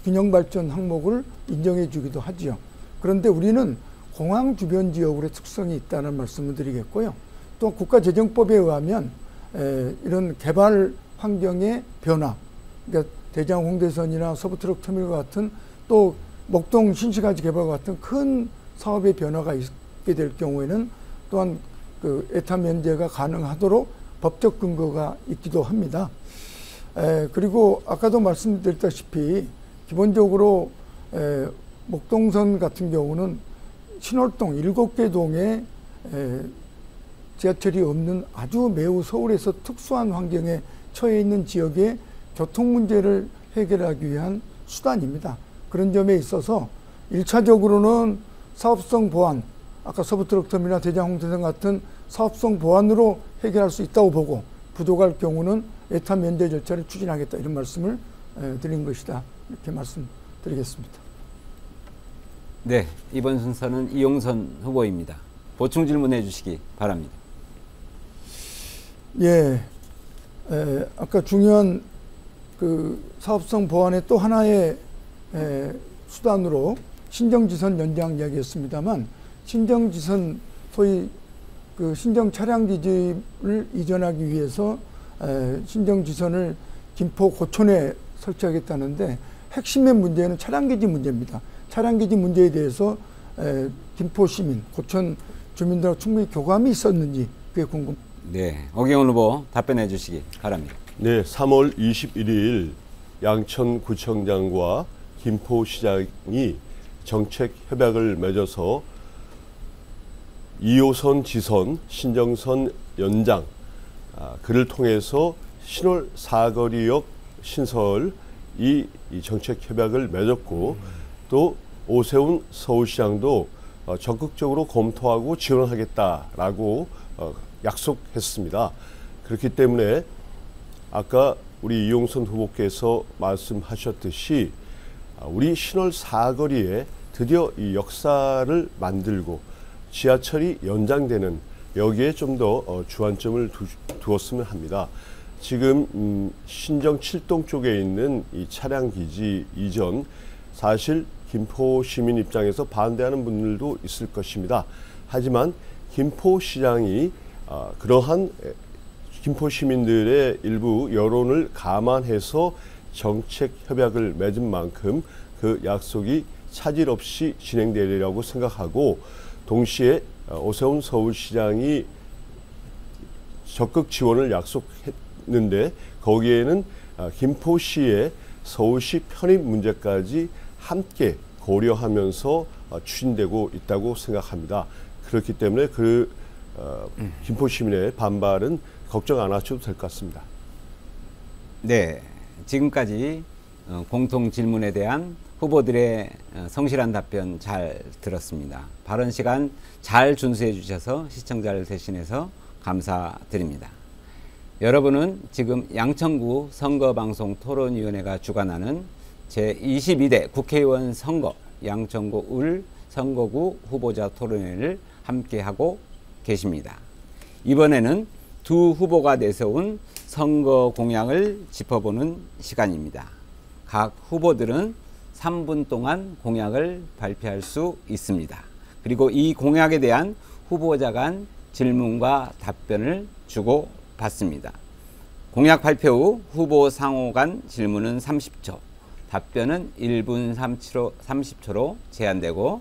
균형 발전 항목을 인정해 주기도 하지요. 그런데 우리는 공항 주변 지역으로의 특성이 있다는 말씀을 드리겠고요. 또 국가재정법에 의하면 이런 개발 환경의 변화, 그러니까 대장 홍대선이나 서부트럭터미널 같은 또 목동 신시가지 개발 같은 큰 사업의 변화가 있게 될 경우에는 또한 그 예타 면제가 가능하도록 법적 근거가 있기도 합니다. 그리고 아까도 말씀드렸다시피 기본적으로 목동선 같은 경우는 신월동 7개 동에 지하철이 없는 아주 매우 서울에서 특수한 환경에 처해 있는 지역의 교통 문제를 해결하기 위한 수단입니다. 그런 점에 있어서 1차적으로는 사업성 보완, 아까 서부트럭터미널 대장 홍대선 같은 사업성 보완으로 해결할 수 있다고 보고 부족할 경우는 예타 면제 절차를 추진하겠다 이런 말씀을 드린 것이다 이렇게 말씀드리겠습니다. 네, 이번 순서는 이용선 후보입니다. 보충 질문해 주시기 바랍니다. 예, 아까 중요한 그 사업성 보완의 또 하나의 수단으로 신정지선 연장 이야기했습니다만 신정지선 소위 그 신정 차량 기지를 이전하기 위해서 신정지선을 김포 고촌에 설치하겠다는데 핵심의 문제는 차량 기지 문제입니다. 차량 기지 문제에 대해서 김포 시민, 고촌 주민들하고 충분히 교감이 있었는지 그게 궁금합니다. 네, 오경훈 후보 답변해 주시기 바랍니다. 네, 3월 21일 양천구청장과 김포시장이 정책 협약을 맺어서 2호선 지선 신정선 연장 그를 통해서 신월 사거리역 신설 이 정책 협약을 맺었고 또 오세훈 서울시장도 적극적으로 검토하고 지원하겠다라고 약속했습니다. 그렇기 때문에 아까 우리 이용선 후보께서 말씀하셨듯이 우리 신월 사거리에 드디어 이 역사를 만들고 지하철이 연장되는 여기에 좀 더 주안점을 두었으면 합니다. 지금 신정 7동 쪽에 있는 이 차량 기지 이전, 사실 김포 시민 입장에서 반대하는 분들도 있을 것입니다. 하지만 김포시장이 그러한 김포 시민들의 일부 여론을 감안해서 정책 협약을 맺은 만큼 그 약속이 차질 없이 진행되리라고 생각하고, 동시에 오세훈 서울시장이 적극 지원을 약속했는데 거기에는 김포시의 서울시 편입 문제까지 함께 고려하면서 추진되고 있다고 생각합니다. 그렇기 때문에 김포 시민의 반발은 걱정 안 하셔도 될 것 같습니다. 네, 지금까지 공통 질문에 대한 후보들의 성실한 답변 잘 들었습니다. 발언 시간 잘 준수해 주셔서 시청자를 대신해서 감사드립니다. 여러분은 지금 양천구 선거방송 토론위원회가 주관하는 제22대 국회의원 선거 양천구 을 선거구 후보자 토론회를 함께하고 계십니다. 이번에는 두 후보가 내세운 선거 공약을 짚어보는 시간입니다. 각 후보들은 3분 동안 공약을 발표할 수 있습니다. 그리고 이 공약에 대한 후보자 간 질문과 답변을 주고받습니다. 공약 발표 후 후보 상호 간 질문은 30초, 답변은 1분 30초로 제한되고,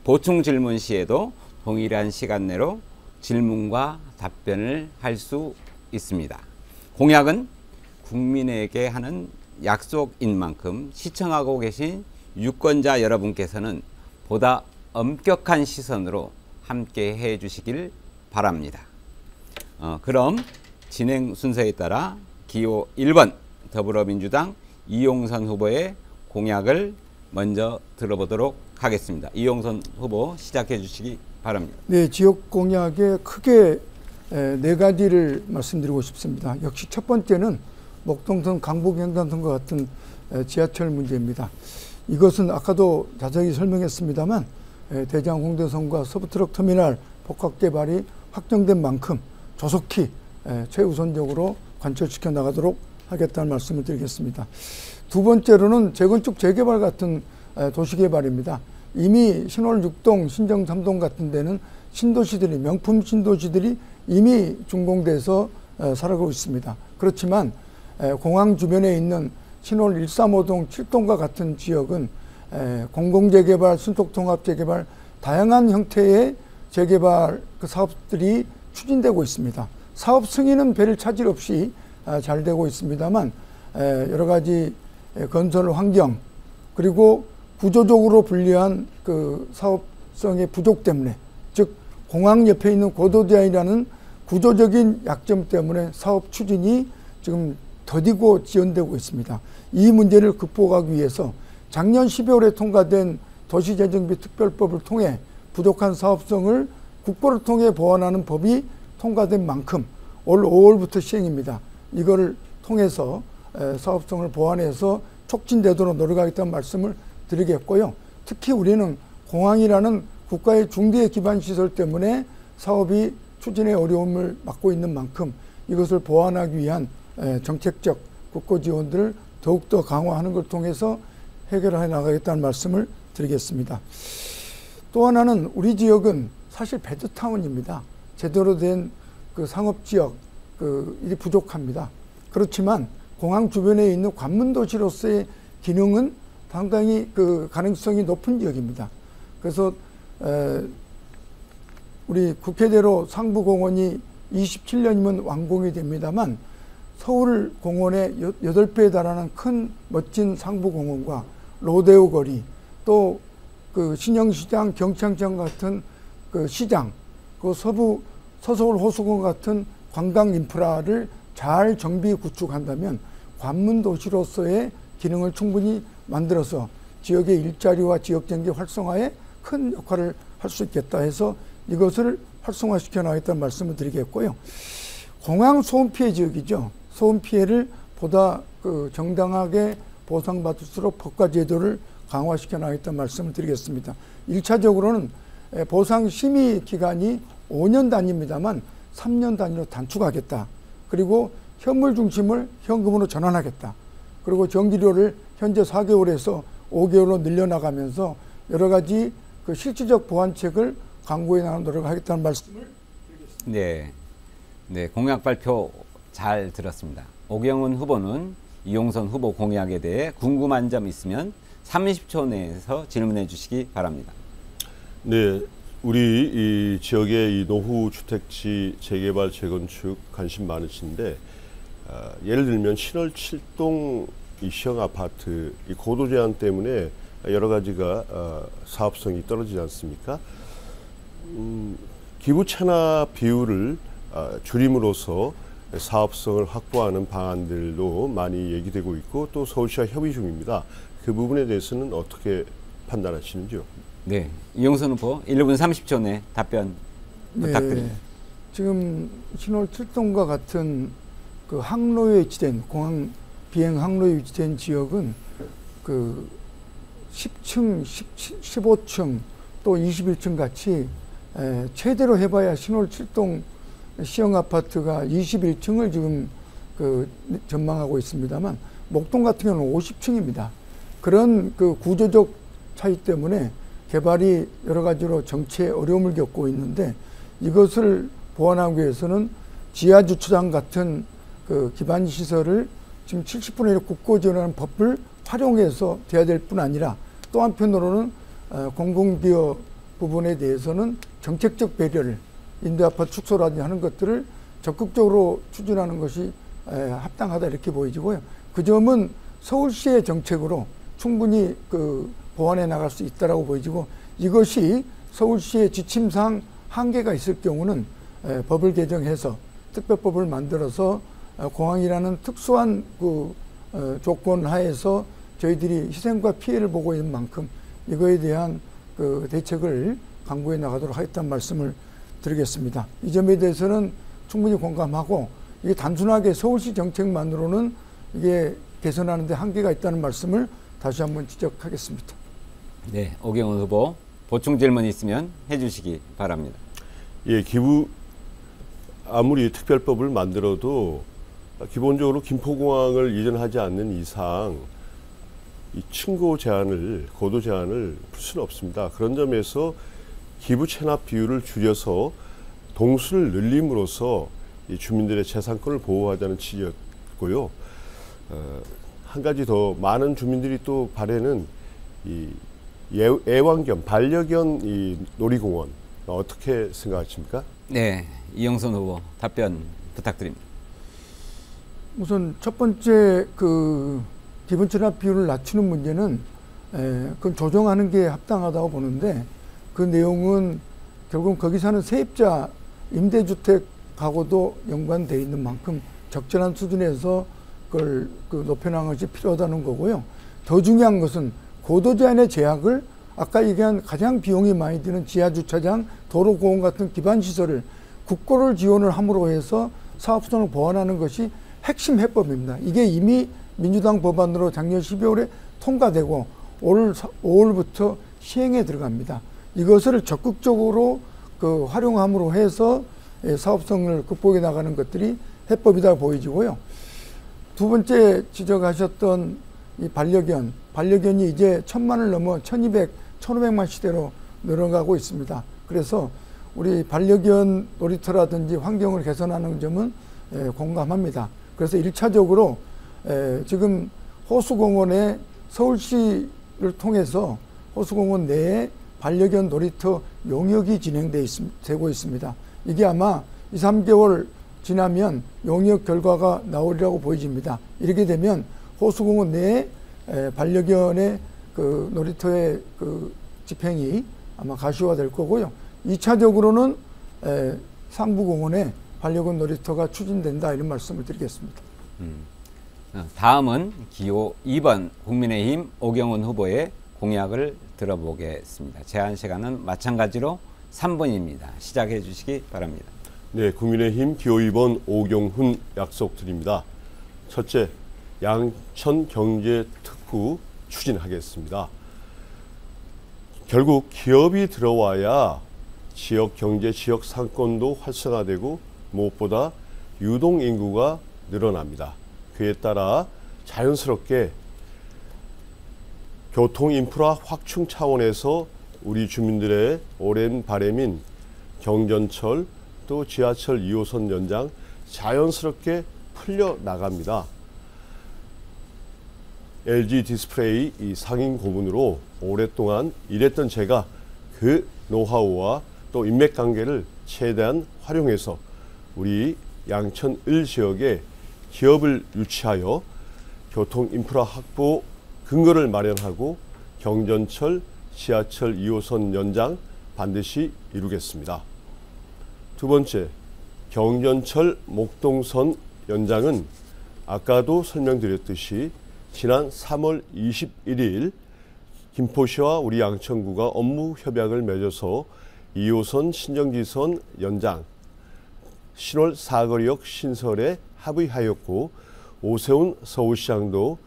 보충 질문 시에도 동일한 시간 내로 질문과 답변을 할 수 있습니다. 공약은 국민에게 하는 약속인 만큼 시청하고 계신 유권자 여러분께서는 보다 엄격한 시선으로 함께 해 주시길 바랍니다. 그럼 진행 순서에 따라 기호 1번 더불어민주당 이용선 후보의 공약을 먼저 들어보도록 하겠습니다. 이용선 후보 시작해 주시기 바랍니다. 네, 지역 공약에 크게 네 가지를 말씀드리고 싶습니다. 역시 첫 번째는 목동선 강북횡단선과 같은 지하철 문제입니다. 이것은 아까도 자세히 설명했습니다만 대장 홍대선과 서부트럭 터미널 복합 개발이 확정된 만큼 조속히 최우선적으로 관철시켜 나가도록 하겠다는 말씀을 드리겠습니다. 두 번째로는 재건축 재개발 같은 도시개발입니다. 이미 신월 6동, 신정 3동 같은 데는 신도시들이, 명품 신도시들이 이미 준공돼서 살아가고 있습니다. 그렇지만 공항 주변에 있는 신월 135동, 7동과 같은 지역은 공공재개발, 순속통합재개발, 다양한 형태의 재개발 그 사업들이 추진되고 있습니다. 사업 승인은 별 차질 없이 잘 되고 있습니다만 여러 가지 건설 환경 그리고 구조적으로 불리한 그 사업성의 부족 때문에, 즉 공항 옆에 있는 고도디아이라는 구조적인 약점 때문에 사업 추진이 지금 더디고 지연되고 있습니다. 이 문제를 극복하기 위해서 작년 12월에 통과된 도시재정비 특별법을 통해 부족한 사업성을 국고를 통해 보완하는 법이 통과된 만큼 올 5월부터 시행입니다. 이거를 통해서 사업성을 보완해서 촉진되도록 노력하겠다는 말씀을 드리겠고요. 특히 우리는 공항이라는 국가의 중대 기반 시설 때문에 사업이 추진의 어려움을 맞고 있는 만큼 이것을 보완하기 위한 정책적 국고 지원들을 더욱더 강화하는 걸 통해서 해결해 나가겠다는 말씀을 드리겠습니다. 또 하나는 우리 지역은 사실 베드타운입니다. 제대로 된 그 상업지역 일이 부족합니다. 그렇지만 공항 주변에 있는 관문도시로서의 기능은 상당히 그 가능성이 높은 지역입니다. 그래서 우리 국회대로 상부공원이 27년이면 완공이 됩니다만 서울 공원의 8배에 달하는 큰 멋진 상부공원과 로데오 거리, 또 그 신영시장, 경창장 같은 그 시장, 그 서서울 호수공원 같은 관광 인프라를 잘 정비 구축한다면 관문 도시로서의 기능을 충분히 만들어서 지역의 일자리와 지역 경제 활성화에 큰 역할을 할 수 있겠다 해서 이것을 활성화시켜 나가겠다는 말씀을 드리겠고요. 공항 소음 피해 지역이죠. 소음 피해를 보다 정당하게 보상받을 수 있도록 법과 제도를 강화시켜 나가겠다는 말씀을 드리겠습니다. 1차적으로는 보상 심의 기간이 5년 단위입니다만 3년 단위로 단축하겠다. 그리고 현물 중심을 현금으로 전환하겠다. 그리고 정기료를 현재 4개월에서 5개월로 늘려나가면서 여러 가지 실질적 보완책을 강구해 나가는 노력을 하겠다는 말씀을 드리겠습니다. 네, 공약 발표 잘 들었습니다. 오경훈 후보는 이용선 후보 공약에 대해 궁금한 점 있으면 30초 내에서 질문해 주시기 바랍니다. 네, 우리 이 지역의 이 노후 주택지 재개발 재건축 관심 많으신데 예를 들면 신월 7동 이 시형 아파트 이 고도 제한 때문에 여러 가지가 사업성이 떨어지지 않습니까? 기부 체납 비율을 줄임으로써 사업성을 확보하는 방안들도 많이 얘기되고 있고 또 서울시와 협의 중입니다. 그 부분에 대해서는 어떻게 판단하시는지요? 네, 이용선 후보 1분 30초 내 답변 부탁드립니다. 지금 신월 7동과 같은 항로에 위치된 공항 비행 항로에 위치된 지역은 10층, 15층 또 21층 같이 최대로 해봐야 신월 7동 시형 아파트가 21층을 지금 전망하고 있습니다만 목동 같은 경우는 50층입니다. 그런 구조적 차이 때문에 개발이 여러 가지로 정체에 어려움을 겪고 있는데 이것을 보완하기 위해서는 지하 주차장 같은 기반 시설을 지금 70분의 1 국고 지원하는 법을 활용해서 돼야 될 뿐 아니라 또 한편으로는 공공기업 부분에 대해서는 정책적 배려를 임대아파트 축소라든지 하는 것들을 적극적으로 추진하는 것이 합당하다 이렇게 보이고요. 그 점은 서울시의 정책으로 충분히 보완해 나갈 수 있다라고 보이고 이것이 서울시의 지침상 한계가 있을 경우는 법을 개정해서 특별법을 만들어서 공항이라는 특수한 조건 하에서 저희들이 희생과 피해를 보고 있는 만큼 이거에 대한 대책을 강구해 나가도록 하겠다는 말씀을 드리겠습니다. 이 점에 대해서는 충분히 공감하고 이게 단순하게 서울시 정책만으로는 이게 개선하는 데 한계가 있다는 말씀을 다시 한번 지적하겠습니다. 네, 오경훈 후보 보충 질문 있으면 해주시기 바랍니다. 예, 기부 아무리 특별법을 만들어도 기본적으로 김포공항을 이전하지 않는 이상 이 층고 제한을 고도 제한을 풀 수는 없습니다. 그런 점에서 기부 체납 비율을 줄여서 동수를 늘림으로써 이 주민들의 재산권을 보호하자는 취지였고요. 한 가지 더 많은 주민들이 또 바라는 이 애완견, 반려견 이 놀이공원 어떻게 생각하십니까? 네, 이용선 후보 답변 부탁드립니다. 우선 첫 번째 기본 체납 비율을 낮추는 문제는 그건 조정하는 게 합당하다고 보는데 그 내용은 결국 거기 사는 세입자 임대주택하고도 연관되어 있는 만큼 적절한 수준에서 그걸 높여나가는 것이 필요하다는 거고요. 더 중요한 것은 고도 제한의 제약을 아까 얘기한 가장 비용이 많이 드는 지하주차장, 도로공원 같은 기반시설을 국고를 지원을 함으로 해서 사업성을 보완하는 것이 핵심 해법입니다. 이게 이미 민주당 법안으로 작년 12월에 통과되고 올 5월부터 시행에 들어갑니다. 이것을 적극적으로 활용함으로 해서 사업성을 극복해 나가는 것들이 해법이다 보이지고요. 두 번째 지적하셨던 이 반려견이 이제 1000만을 넘어 1200, 1500만 시대로 늘어가고 있습니다. 그래서 우리 반려견 놀이터라든지 환경을 개선하는 점은 공감합니다. 그래서 1차적으로 지금 호수공원에 서울시를 통해서 호수공원 내에 반려견 놀이터 용역이 진행되고 있습니다. 이게 아마 2, 3개월 지나면 용역 결과가 나오리라고 보여집니다. 이렇게 되면 호수공원 내에 반려견의 놀이터의 집행이 아마 가시화될 거고요. 2차적으로는 상부공원에 반려견 놀이터가 추진된다 이런 말씀을 드리겠습니다. 다음은 기호 2번 국민의힘 오경훈 후보의 공약을 들어보겠습니다. 제한 시간은 마찬가지로 3번입니다. 시작해 주시기 바랍니다. 네, 국민의힘 기호 2번 오경훈 약속드립니다. 첫째, 양천경제특구 추진하겠습니다. 결국 기업이 들어와야 지역 경제, 지역 상권도 활성화되고 무엇보다 유동 인구가 늘어납니다. 그에 따라 자연스럽게 교통 인프라 확충 차원에서 우리 주민들의 오랜 바람인 경전철 또 지하철 2호선 연장 자연스럽게 풀려 나갑니다. LG 디스플레이 이 상임 고문으로 오랫동안 일했던 제가 그 노하우와 또 인맥 관계를 최대한 활용해서 우리 양천 을 지역에 기업을 유치하여 교통 인프라 확보 근거를 마련하고 경전철, 지하철 2호선 연장 반드시 이루겠습니다. 두 번째, 경전철 목동선 연장은 아까도 설명드렸듯이 지난 3월 21일 김포시와 우리 양천구가 업무 협약을 맺어서 2호선 신정지선 연장, 신월 사거리역 신설에 합의하였고 오세훈 서울시장도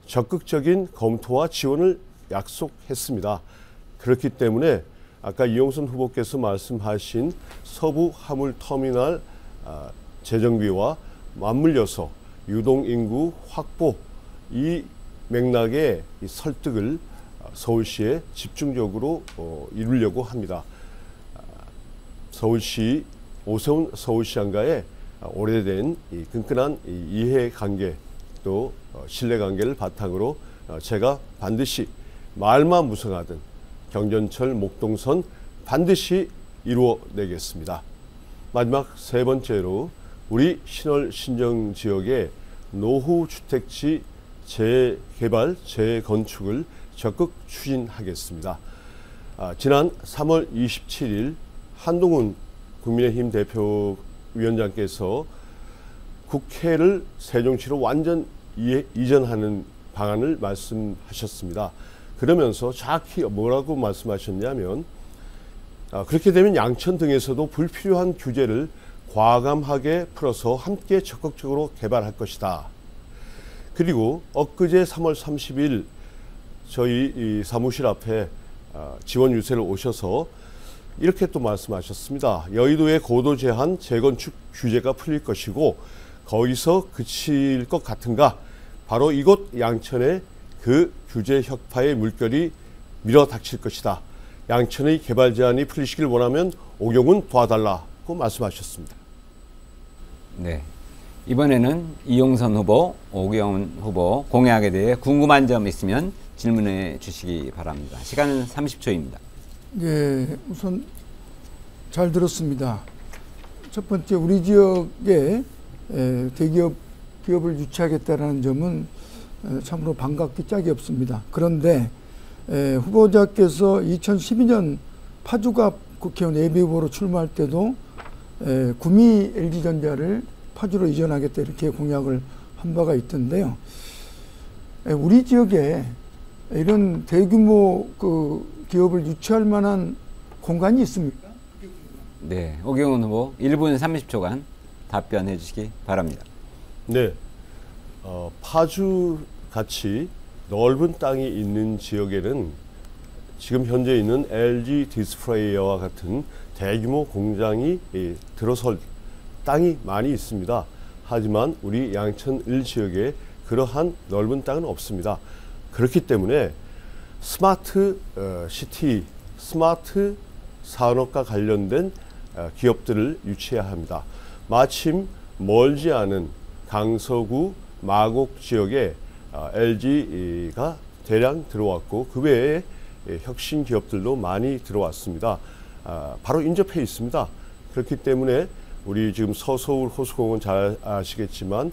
적극적인 검토와 지원을 약속했습니다. 그렇기 때문에 아까 이용선 후보께서 말씀하신 서부 화물터미널 재정비와 맞물려서 유동인구 확보 이 맥락의 이 설득을 서울시에 집중적으로 이루려고 합니다. 서울시 오세훈 서울시장과의 오래된 이 끈끈한 이해관계 또 신뢰관계를 바탕으로 제가 반드시 말만 무성하든 경전철 목동선 반드시 이루어내겠습니다. 마지막 세 번째로 우리 신월 신정 지역의 노후주택지 재개발, 재건축을 적극 추진하겠습니다. 지난 3월 27일 한동훈 국민의힘 대표위원장께서 국회를 세종시로 완전 이전하는 방안을 말씀하셨습니다. 그러면서 정확히 뭐라고 말씀하셨냐면 그렇게 되면 양천 등에서도 불필요한 규제를 과감하게 풀어서 함께 적극적으로 개발할 것이다. 그리고 엊그제 3월 30일 저희 이 사무실 앞에 지원 유세를 오셔서 이렇게 또 말씀하셨습니다. 여의도의 고도 제한 재건축 규제가 풀릴 것이고 거기서 그칠 것 같은가? 바로 이곳 양천에 그 규제 혁파의 물결이 밀어닥칠 것이다. 양천의 개발 제한이 풀리시길 원하면 오경훈 도와달라고 말씀하셨습니다. 네, 이번에는 이용선 후보, 오경훈 후보 공약에 대해 궁금한 점 있으면 질문해 주시기 바랍니다. 시간은 30초입니다. 예, 우선 잘 들었습니다. 첫 번째, 우리 지역에 기업을 유치하겠다는 점은 참으로 반갑기 짝이 없습니다. 그런데 후보자께서 2012년 파주갑 국회의원 예비후보로 출마할 때도 구미 LG전자를 파주로 이전하겠다 이렇게 공약을 한 바가 있던데요. 우리 지역에 이런 대규모 기업을 유치할 만한 공간이 있습니까? 네, 오경훈 후보 1분 30초간 답변해 주시기 바랍니다. 네, 파주 같이 넓은 땅이 있는 지역에는 지금 현재 있는 LG 디스플레이와 같은 대규모 공장이 들어설 땅이 많이 있습니다. 하지만 우리 양천 을 지역에 그러한 넓은 땅은 없습니다. 그렇기 때문에 스마트 시티, 스마트 산업과 관련된 기업들을 유치해야 합니다. 마침 멀지 않은 강서구 마곡 지역에 LG가 대량 들어왔고 그 외에 혁신 기업들도 많이 들어왔습니다. 바로 인접해 있습니다. 그렇기 때문에 우리 지금 서서울 호수공원 잘 아시겠지만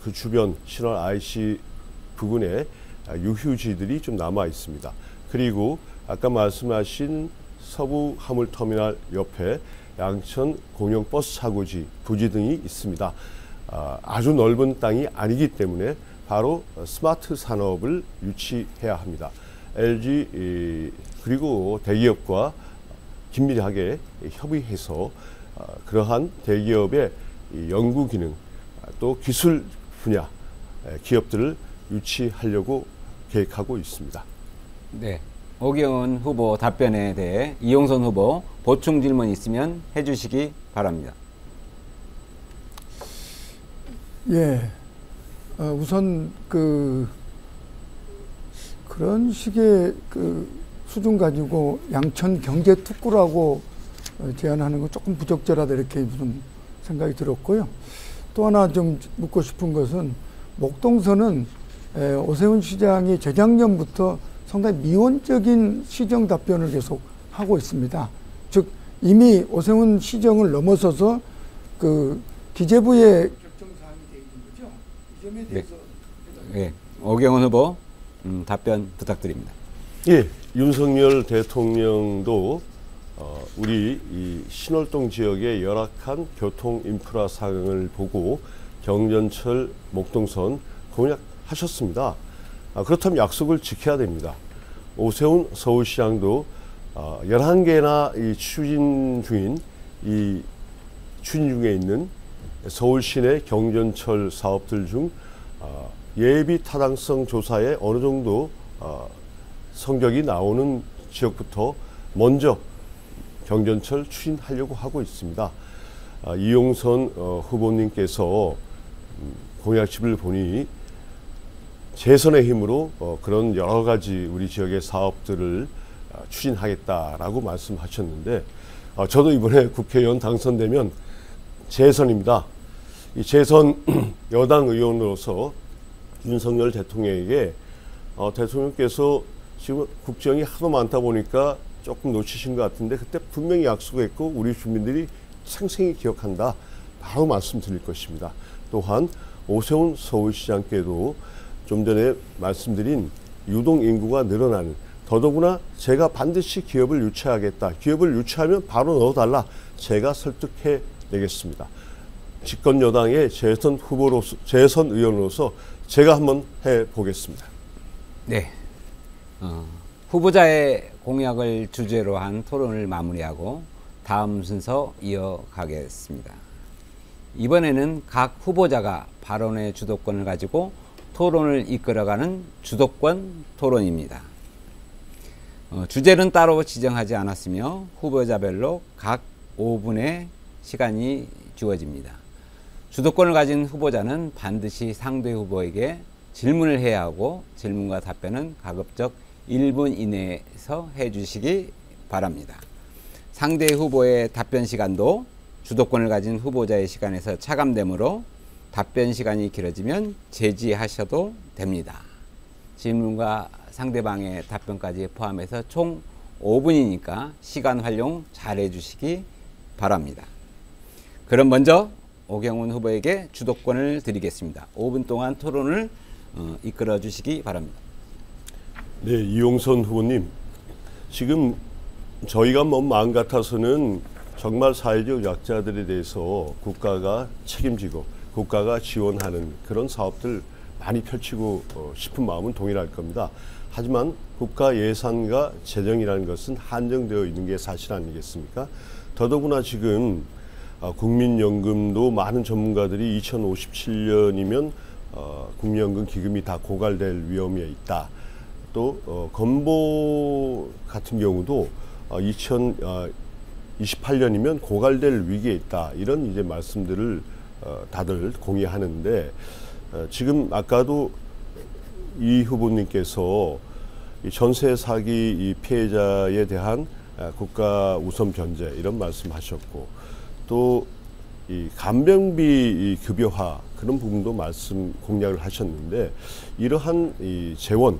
그 주변 신월 IC 부근에 유휴지들이 좀 남아 있습니다. 그리고 아까 말씀하신 서부 화물터미널 옆에 양천 공영버스 차고지 부지 등이 있습니다. 아주 넓은 땅이 아니기 때문에 바로 스마트 산업을 유치해야 합니다. LG 그리고 대기업과 긴밀하게 협의해서 그러한 대기업의 이 연구 기능 또 기술 분야 기업들을 유치하려고 계획하고 있습니다. 네. 오경원 후보 답변에 대해 이용선 후보 보충 질문 있으면 해주시기 바랍니다. 예. 우선 그런 식의 수준 가지고 양천 경제 특구라고 제안하는 건 조금 부적절하다 이렇게 무슨 생각이 들었고요. 또 하나 좀 묻고 싶은 것은 목동선은 오세훈 시장이 재작년부터 상당히 미온적인 시정 답변을 계속 하고 있습니다. 즉 이미 오세훈 시정을 넘어서서 기재부의 결정 사항이 되어 있는 거죠. 이 점에 대해서 네. 오경원 후보 답변 부탁드립니다. 예, 윤석열 대통령도 우리 이 신월동 지역의 열악한 교통 인프라 상황을 보고 경전철 목동선 공약하셨습니다. 그렇다면 약속을 지켜야 됩니다. 오세훈 서울시장도 11개나 추진 중에 있는 서울 시내 경전철 사업들 중 예비 타당성 조사에 어느 정도 성적이 나오는 지역부터 먼저 경전철 추진하려고 하고 있습니다. 이용선 후보님께서 공약집을 보니 재선의 힘으로 그런 여러 가지 우리 지역의 사업들을 추진하겠다라고 말씀하셨는데 저도 이번에 국회의원 당선되면 재선입니다. 이 재선 여당 의원으로서 윤석열 대통령에게 대통령께서 지금 국정이 하도 많다 보니까 조금 놓치신 것 같은데 그때 분명히 약속했고 우리 주민들이 생생히 기억한다. 바로 말씀드릴 것입니다. 또한 오세훈 서울시장께도 좀 전에 말씀드린 유동인구가 늘어나는 더더구나 제가 반드시 기업을 유치하겠다. 기업을 유치하면 바로 넣어달라. 제가 설득해 내겠습니다. 집권 여당의 재선 후보로서, 재선 의원으로서 제가 한번 해보겠습니다. 네. 후보자의 공약을 주제로 한 토론을 마무리하고 다음 순서 이어가겠습니다. 이번에는 각 후보자가 발언의 주도권을 가지고 토론을 이끌어가는 주도권 토론입니다. 주제는 따로 지정하지 않았으며 후보자별로 각 5분의 시간이 주어집니다. 주도권을 가진 후보자는 반드시 상대 후보에게 질문을 해야 하고 질문과 답변은 가급적 1분 이내에서 해주시기 바랍니다. 상대 후보의 답변 시간도 주도권을 가진 후보자의 시간에서 차감되므로 답변 시간이 길어지면 제지하셔도 됩니다. 질문과 상대방의 답변까지 포함해서 총 5분이니까 시간 활용 잘 해주시기 바랍니다. 그럼 먼저 오경훈 후보에게 주도권을 드리겠습니다. 5분 동안 토론을 이끌어 주시기 바랍니다. 네, 이용선 후보님. 지금 저희가 마음 같아서는 정말 사회적 약자들에 대해서 국가가 책임지고 국가가 지원하는 그런 사업들 많이 펼치고 싶은 마음은 동일할 겁니다. 하지만 국가 예산과 재정이라는 것은 한정되어 있는 게 사실 아니겠습니까? 더더구나 지금 국민연금도 많은 전문가들이 2057년이면 국민연금 기금이 다 고갈될 위험에 있다. 또 건보 같은 경우도 2028년이면 고갈될 위기에 있다. 이런 이제 말씀들을 다들 공유하는데 지금 아까도 이 후보님께서 이 전세 사기 이 피해자에 대한 국가 우선 견제 이런 말씀하셨고 또 이 간병비 이 급여화 그런 부분도 말씀 공약을 하셨는데 이러한 이 재원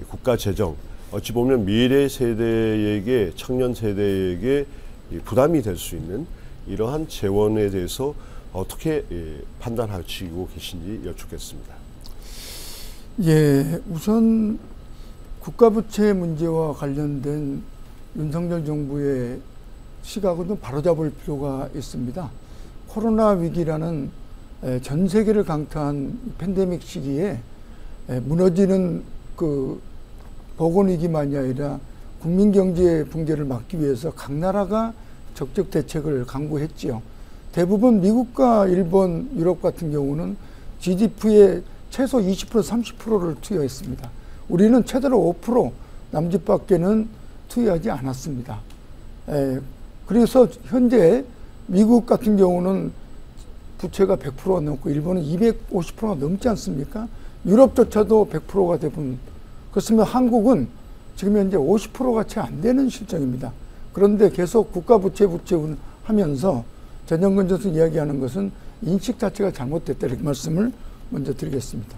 국가 재정 어찌 보면 미래 세대에게 청년 세대에게 부담이 될 수 있는 이러한 재원에 대해서 어떻게 판단하시고 계신지 여쭙겠습니다. 예, 우선 국가부채 문제와 관련된 윤석열 정부의 시각은 좀 바로잡을 필요가 있습니다. 코로나 위기라는 전 세계를 강타한 팬데믹 시기에 무너지는 그 보건 위기만이 아니라 국민 경제 붕괴를 막기 위해서 각 나라가 적극 대책을 강구했지요. 대부분 미국과 일본, 유럽 같은 경우는 GDP의 최소 20%, 30%를 투여했습니다. 우리는 최대로 5%, 남짓밖에는 투여하지 않았습니다. 그래서 현재 미국 같은 경우는 부채가 100%가 넘고 일본은 250%가 넘지 않습니까? 유럽조차도 100%가 대부분. 그렇으면 한국은 지금 현재 50%가 채 안 되는 실정입니다. 그런데 계속 국가부채 하면서 전영근 교수 이야기하는 것은 인식 자체가 잘못됐다 이렇게 말씀을 먼저 드리겠습니다.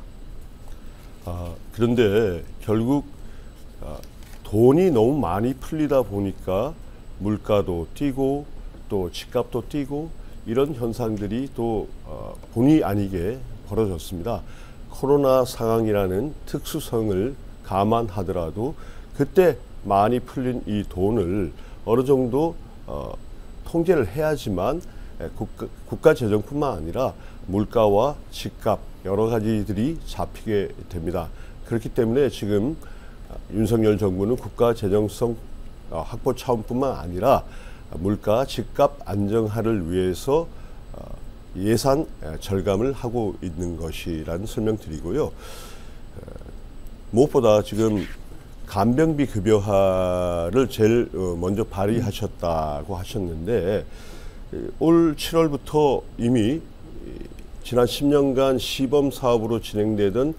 그런데 결국 돈이 너무 많이 풀리다 보니까 물가도 뛰고 또 집값도 뛰고 이런 현상들이 또 본의 아니게 벌어졌습니다. 코로나 상황이라는 특수성을 감안하더라도 그때 많이 풀린 이 돈을 어느 정도 통제를 해야지만 국가 재정뿐만 아니라 물가와 집값 여러 가지들이 잡히게 됩니다. 그렇기 때문에 지금 윤석열 정부는 국가 재정성 확보 차원뿐만 아니라 물가 집값 안정화를 위해서 예산 절감을 하고 있는 것이라는 설명드리고요. 무엇보다 지금 간병비 급여화를 제일 먼저 발의하셨다고 하셨는데 올 7월부터 이미 지난 10년간 시범 사업으로 진행되던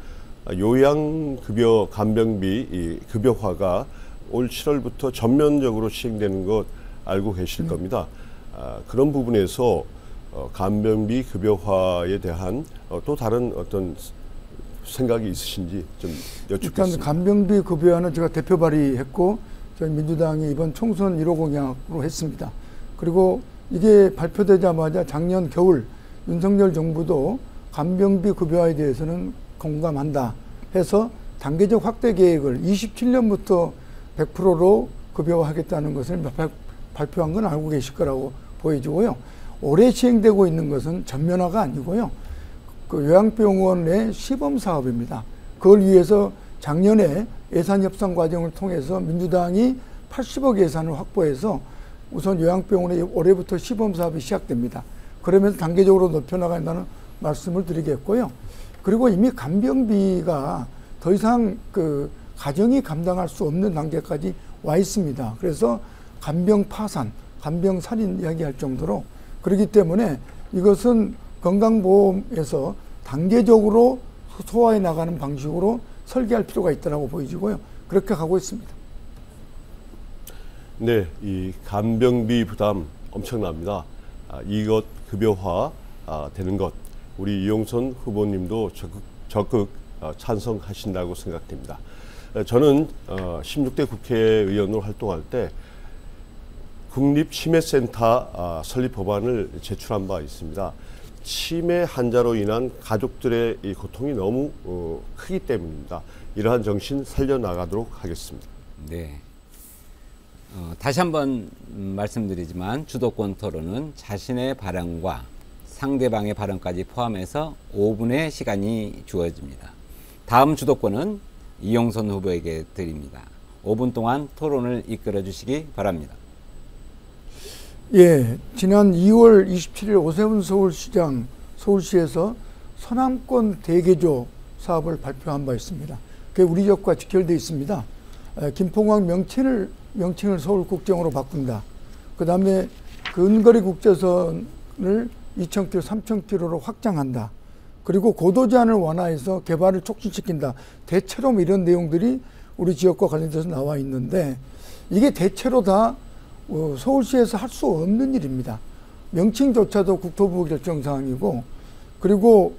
요양급여 간병비 급여화가 올 7월부터 전면적으로 시행되는 것 알고 계실 겁니다. 그런 부분에서 간병비 급여화에 대한 또 다른 어떤 생각이 있으신지 좀 여쭙겠습니다. 일단 간병비 급여화는 제가 대표 발의했고 저희 민주당이 이번 총선 1호 공약으로 했습니다. 그리고 이게 발표되자마자 작년 겨울 윤석열 정부도 간병비 급여화에 대해서는 공감한다 해서 단계적 확대 계획을 27년부터 100%로 급여화하겠다는 것을 발표한 건 알고 계실 거라고 보여지고요. 올해 시행되고 있는 것은 전면화가 아니고요. 그 요양병원의 시범 사업입니다. 그걸 위해서 작년에 예산 협상 과정을 통해서 민주당이 80억 예산을 확보해서 우선 요양병원에 올해부터 시범 사업이 시작됩니다. 그러면서 단계적으로 높여나간다는 말씀을 드리겠고요. 그리고 이미 간병비가 더 이상 그 가정이 감당할 수 없는 단계까지 와 있습니다. 그래서 간병 파산, 간병 살인 이야기할 정도로 그렇기 때문에 이것은 건강보험에서 단계적으로 소화해 나가는 방식으로 설계할 필요가 있다고 보여지고요. 그렇게 가고 있습니다. 네, 이 간병비 부담 엄청납니다. 이것 급여화 되는 것 우리 이용선 후보님도 적극 찬성하신다고 생각됩니다. 저는 16대 국회의원으로 활동할 때 국립치매센터 설립 법안을 제출한 바 있습니다. 치매 환자로 인한 가족들의 이 고통이 너무 크기 때문입니다. 이러한 정신 살려나가도록 하겠습니다. 네. 다시 한번 말씀드리지만 주도권 토론은 자신의 발언과 상대방의 발언까지 포함해서 5분의 시간이 주어집니다. 다음 주도권은 이용선 후보에게 드립니다. 5분 동안 토론을 이끌어 주시기 바랍니다. 예, 지난 2월 27일 오세훈 서울시장 서울시에서 서남권 대개조 사업을 발표한 바 있습니다. 그게 우리 지역과 직결되어 있습니다. 김포공항 명칭을 서울국정으로 바꾼다. 그 다음에 근거리 국제선을 2,000km, 3,000km로 확장한다. 그리고 고도 제한을 완화해서 개발을 촉진시킨다. 대체로 이런 내용들이 우리 지역과 관련돼서 나와 있는데 이게 대체로 다 서울시에서 할 수 없는 일입니다. 명칭조차도 국토부 결정사항이고 그리고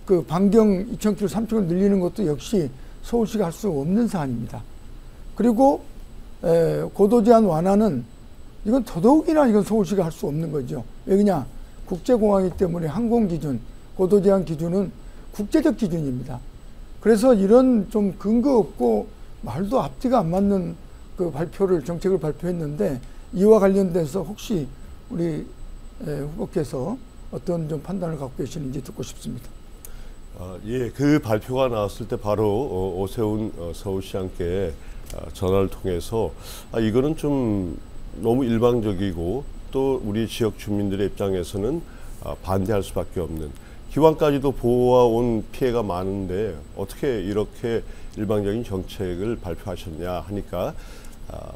그 반경 2,000km, 3,000km 늘리는 것도 역시 서울시가 할 수 없는 사안입니다. 그리고 고도 제한 완화는 이건 더더욱이나 이건 서울시가 할 수 없는 거죠. 왜냐? 국제공항이기 때문에 항공기준, 고도 제한 기준은 국제적 기준입니다. 그래서 이런 좀 근거 없고 말도 앞뒤가 안 맞는 그 정책을 발표했는데 이와 관련돼서 혹시 우리 후보께서 어떤 좀 판단을 갖고 계시는지 듣고 싶습니다. 예, 그 발표가 나왔을 때 바로 오세훈 서울시장께 전화를 통해서 이거는 좀 너무 일방적이고 또 우리 지역 주민들의 입장에서는 반대할 수밖에 없는, 기왕까지도 보호해온 피해가 많은데 어떻게 이렇게 일방적인 정책을 발표하셨냐 하니까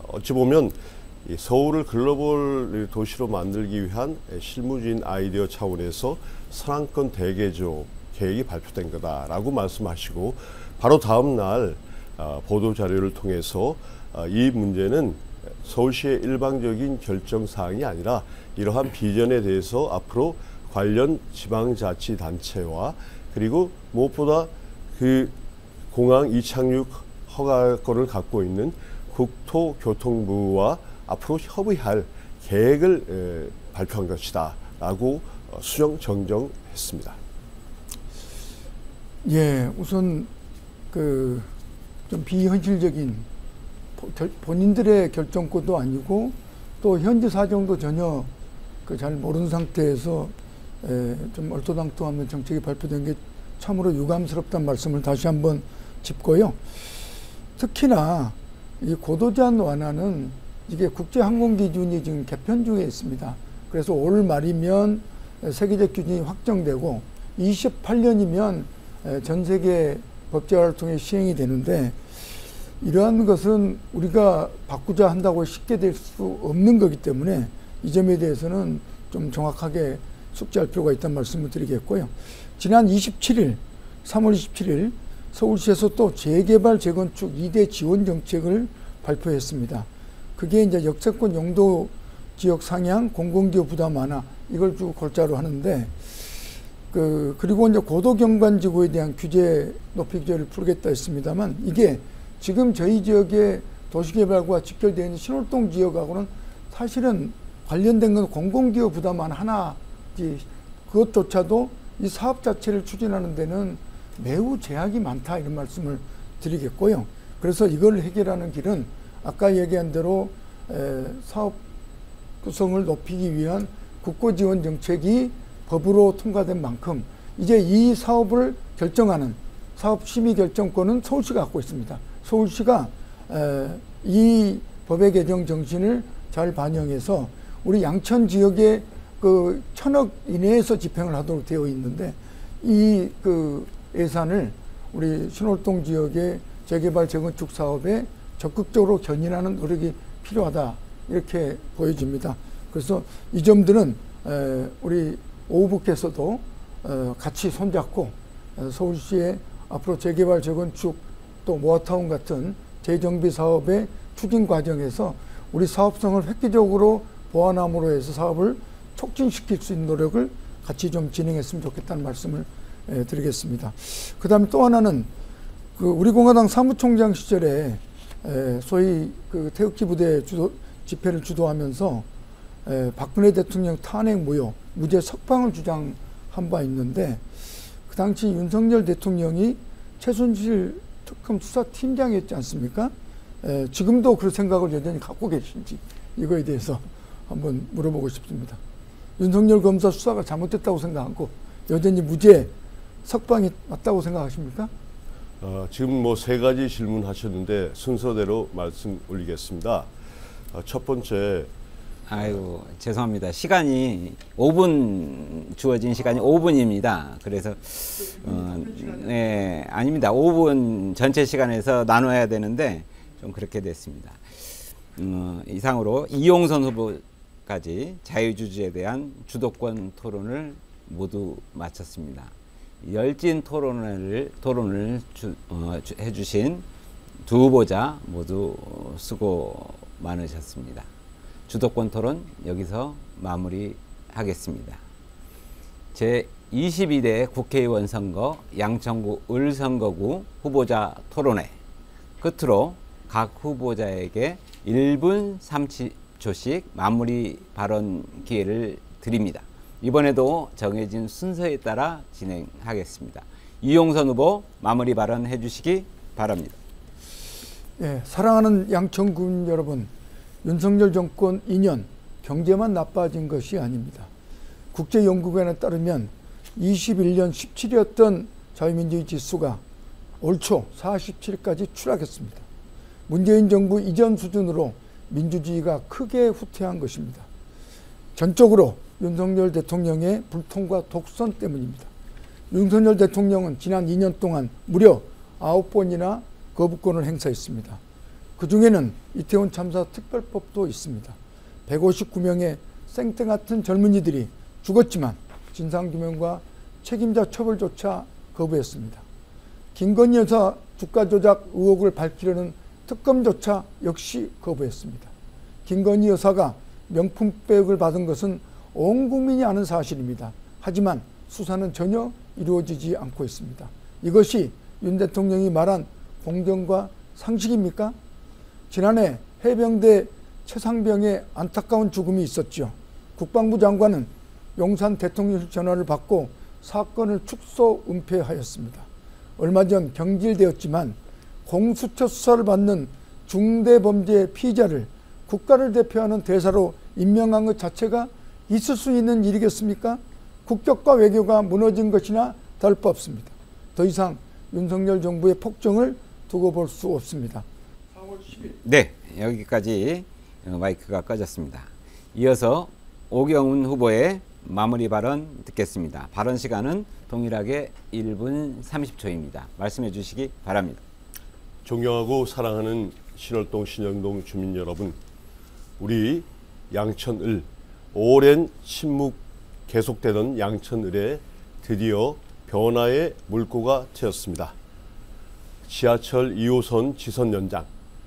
어찌 보면 이 서울을 글로벌 도시로 만들기 위한 실무주의 아이디어 차원에서 산악권 대개조 계획이 발표된 거다라고 말씀하시고, 바로 다음 날 보도 자료를 통해서 이 문제는 서울시의 일방적인 결정 사항이 아니라 이러한 비전에 대해서 앞으로 관련 지방자치단체와 그리고 무엇보다 그 공항 이착륙 허가권을 갖고 있는 국토교통부와 앞으로 협의할 계획을 발표한 것이다 라고 수정 정정했습니다. 예, 우선 좀 비현실적인 본인들의 결정권도 아니고 또 현지 사정도 전혀 잘 모르는 상태에서 좀 얼토당토하는 정책이 발표된 게 참으로 유감스럽다는 말씀을 다시 한번 짚고요. 특히나 이 고도제한 완화는 이게 국제항공기준이 지금 개편 중에 있습니다. 그래서 올 말이면 세계적 기준이 확정되고 28년이면 전 세계 법제화를 통해 시행이 되는데, 이러한 것은 우리가 바꾸자 한다고 쉽게 될 수 없는 거기 때문에 이 점에 대해서는 좀 정확하게 숙지할 필요가 있다는 말씀을 드리겠고요. 지난 3월 27일 서울시에서 또 재개발 재건축 2대 지원 정책을 발표했습니다. 그게 이제 역세권 용도 지역 상향, 공공기업 부담 완화, 이걸 쭉 골자로 하는데, 그리고 이제 고도경관지구에 대한 규제, 높이 규제를 풀겠다 했습니다만, 이게 지금 저희 지역의 도시개발과 직결되어 있는 신월동 지역하고는 사실은 관련된 건 공공기업 부담만 하나지, 그것조차도 이 사업 자체를 추진하는 데는 매우 제약이 많다, 이런 말씀을 드리겠고요. 그래서 이걸 해결하는 길은 아까 얘기한 대로 사업 구성을 높이기 위한 국고지원 정책이 법으로 통과된 만큼 이제 이 사업을 결정하는 사업심의 결정권은 서울시가 갖고 있습니다. 서울시가 이 법의 개정 정신을 잘 반영해서 우리 양천 지역에 1,000억 이내에서 집행을 하도록 되어 있는데, 이 예산을 우리 신월동 지역의 재개발 재건축 사업에 적극적으로 견인하는 노력이 필요하다, 이렇게 보여집니다. 그래서 이 점들은 우리 오후부께서도 같이 손잡고 서울시의 앞으로 재개발 재건축 또 모아타운 같은 재정비 사업의 추진 과정에서 우리 사업성을 획기적으로 보완함으로 해서 사업을 촉진시킬 수 있는 노력을 같이 좀 진행했으면 좋겠다는 말씀을 드리겠습니다. 그 다음에 또 하나는 우리 공화당 사무총장 시절에 소위 태극기 부대 집회를 주도하면서 박근혜 대통령 탄핵 무효, 무죄 석방을 주장한 바 있는데, 그 당시 윤석열 대통령이 최순실 특검 수사팀장이었지 않습니까? 지금도 그 생각을 여전히 갖고 계신지 이거에 대해서 한번 물어보고 싶습니다. 윤석열 검사 수사가 잘못됐다고 생각하고 여전히 무죄 석방이 맞다고 생각하십니까? 지금 뭐 3가지 질문하셨는데 순서대로 말씀 올리겠습니다. 첫 번째. 아이고, 죄송합니다. 시간이 5분, 주어진 시간이 5분입니다. 그래서, 네, 아닙니다. 5분 전체 시간에서 나눠야 되는데, 좀 그렇게 됐습니다. 이상으로 이용선 후보까지 자유주주에 대한 주도권 토론을 모두 마쳤습니다. 열띤 토론을 해주신 두 후보자 모두 수고 많으셨습니다. 주도권 토론 여기서 마무리하겠습니다. 제22대 국회의원 선거 양천구 을선거구 후보자 토론회 끝으로 각 후보자에게 1분 30초씩 마무리 발언 기회를 드립니다. 이번에도 정해진 순서에 따라 진행하겠습니다. 이용선 후보 마무리 발언 해주시기 바랍니다. 네, 사랑하는 양천군 여러분, 윤석열 정권 2년 경제만 나빠진 것이 아닙니다. 국제연구관에 따르면 21년 17이었던 자유민주주의 지수가 올 초 47까지 추락했습니다. 문재인 정부 이전 수준으로 민주주의가 크게 후퇴한 것입니다. 전적으로 윤석열 대통령의 불통과 독선 때문입니다. 윤석열 대통령은 지난 2년 동안 무려 9번이나 거부권을 행사했습니다. 그 중에는 이태원 참사 특별법도 있습니다. 159명의 생태 같은 젊은이들이 죽었지만 진상규명과 책임자 처벌조차 거부했습니다. 김건희 여사 주가 조작 의혹을 밝히려는 특검조차 역시 거부했습니다. 김건희 여사가 명품백을 받은 것은 온 국민이 아는 사실입니다. 하지만 수사는 전혀 이루어지지 않고 있습니다. 이것이 윤 대통령이 말한 공정과 상식입니까? 지난해 해병대 최상병의 안타까운 죽음이 있었죠. 국방부 장관은 용산 대통령실 전화를 받고 사건을 축소 은폐하였습니다. 얼마 전 경질되었지만 공수처 수사를 받는 중대범죄 피의자를 국가를 대표하는 대사로 임명한 것 자체가 있을 수 있는 일이겠습니까? 국격과 외교가 무너진 것이나 다를 바 없습니다. 더 이상 윤석열 정부의 폭정을 두고 볼 수 없습니다. 4월 10일. 네, 여기까지 마이크가 꺼졌습니다. 이어서 오경훈 후보의 마무리 발언 듣겠습니다. 발언 시간은 동일하게 1분 30초입니다. 말씀해 주시기 바랍니다. 존경하고 사랑하는 신월동 신영동 주민 여러분, 우리 양천을 오랜 침묵 계속되던 양천을에 드디어 변화의 물꼬가 트였습니다. 지하철 2호선 지선 연장,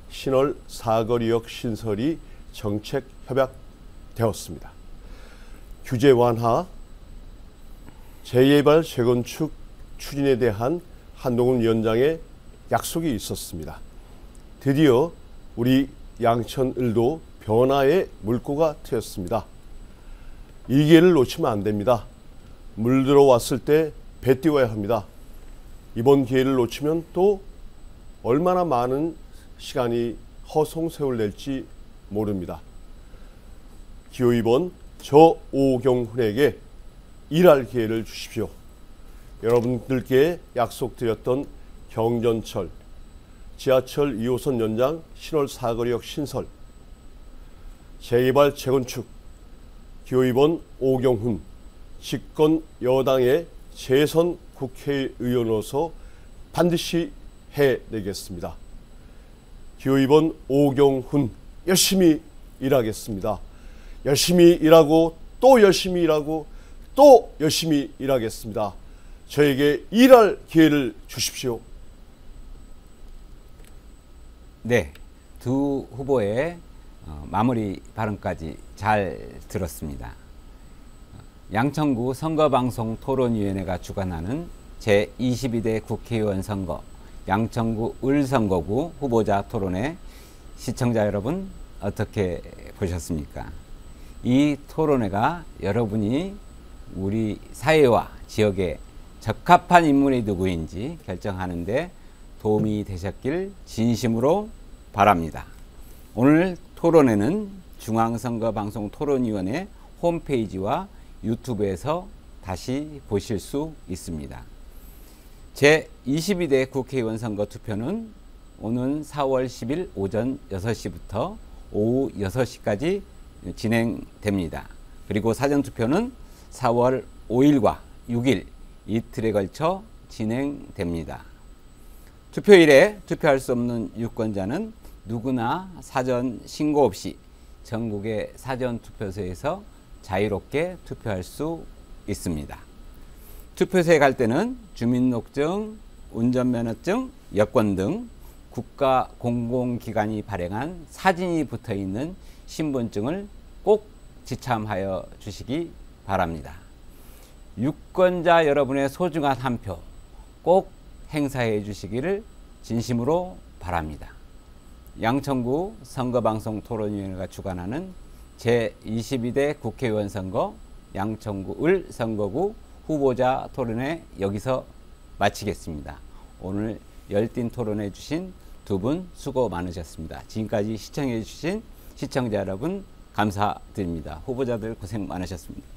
신월 사거리역 신설이 정책 협약되었습니다. 규제 완화, 재개발 재건축 추진에 대한 한동훈 위원장의 약속이 있었습니다. 드디어 우리 양천을도 변화의 물꼬가 트였습니다. 이 기회를 놓치면 안 됩니다. 물 들어왔을 때 배 띄워야 합니다. 이번 기회를 놓치면 또 얼마나 많은 시간이 허송세월될지 모릅니다. 기호위원 저 오경훈에게 일할 기회를 주십시오. 여러분들께 약속드렸던 경전철, 지하철 2호선 연장, 신월 사거리역 신설, 재개발 재건축, 기호위원 오경훈, 집권 여당의 재선 국회의원으로서 반드시 해내겠습니다. 기호위원 오경훈, 열심히 일하겠습니다. 열심히 일하고 또 열심히 일하고 또 열심히 일하겠습니다. 저에게 일할 기회를 주십시오. 네, 두 후보의 마무리 발언까지 잘 들었습니다. 양천구 선거방송 토론위원회가 주관하는 제22대 국회의원 선거 양천구 을선거구 후보자 토론회, 시청자 여러분 어떻게 보셨습니까? 이 토론회가 여러분이 우리 사회와 지역에 적합한 인물이 누구인지 결정하는 데 도움이 되셨길 진심으로 바랍니다. 오늘 토론회는 중앙선거방송 토론위원회 홈페이지와 유튜브에서 다시 보실 수 있습니다. 제22대 국회의원 선거 투표는 오는 4월 10일 오전 6시부터 오후 6시까지 진행됩니다. 그리고 사전투표는 4월 5일과 6일 이틀에 걸쳐 진행됩니다. 투표일에 투표할 수 없는 유권자는 누구나 사전 신고 없이 전국의 사전투표소에서 자유롭게 투표할 수 있습니다. 투표소에 갈 때는 주민등록증, 운전면허증, 여권 등 국가 공공기관이 발행한 사진이 붙어있는 신분증을 꼭 지참하여 주시기 바랍니다. 유권자 여러분의 소중한 한 표 꼭 행사해 주시기를 진심으로 바랍니다. 양천구 선거방송 토론위원회가 주관하는 제22대 국회의원 선거 양천구 을 선거구 후보자 토론회 여기서 마치겠습니다. 오늘 열띤 토론해 주신 두 분 수고 많으셨습니다. 지금까지 시청해 주신 시청자 여러분 감사드립니다. 후보자들 고생 많으셨습니다.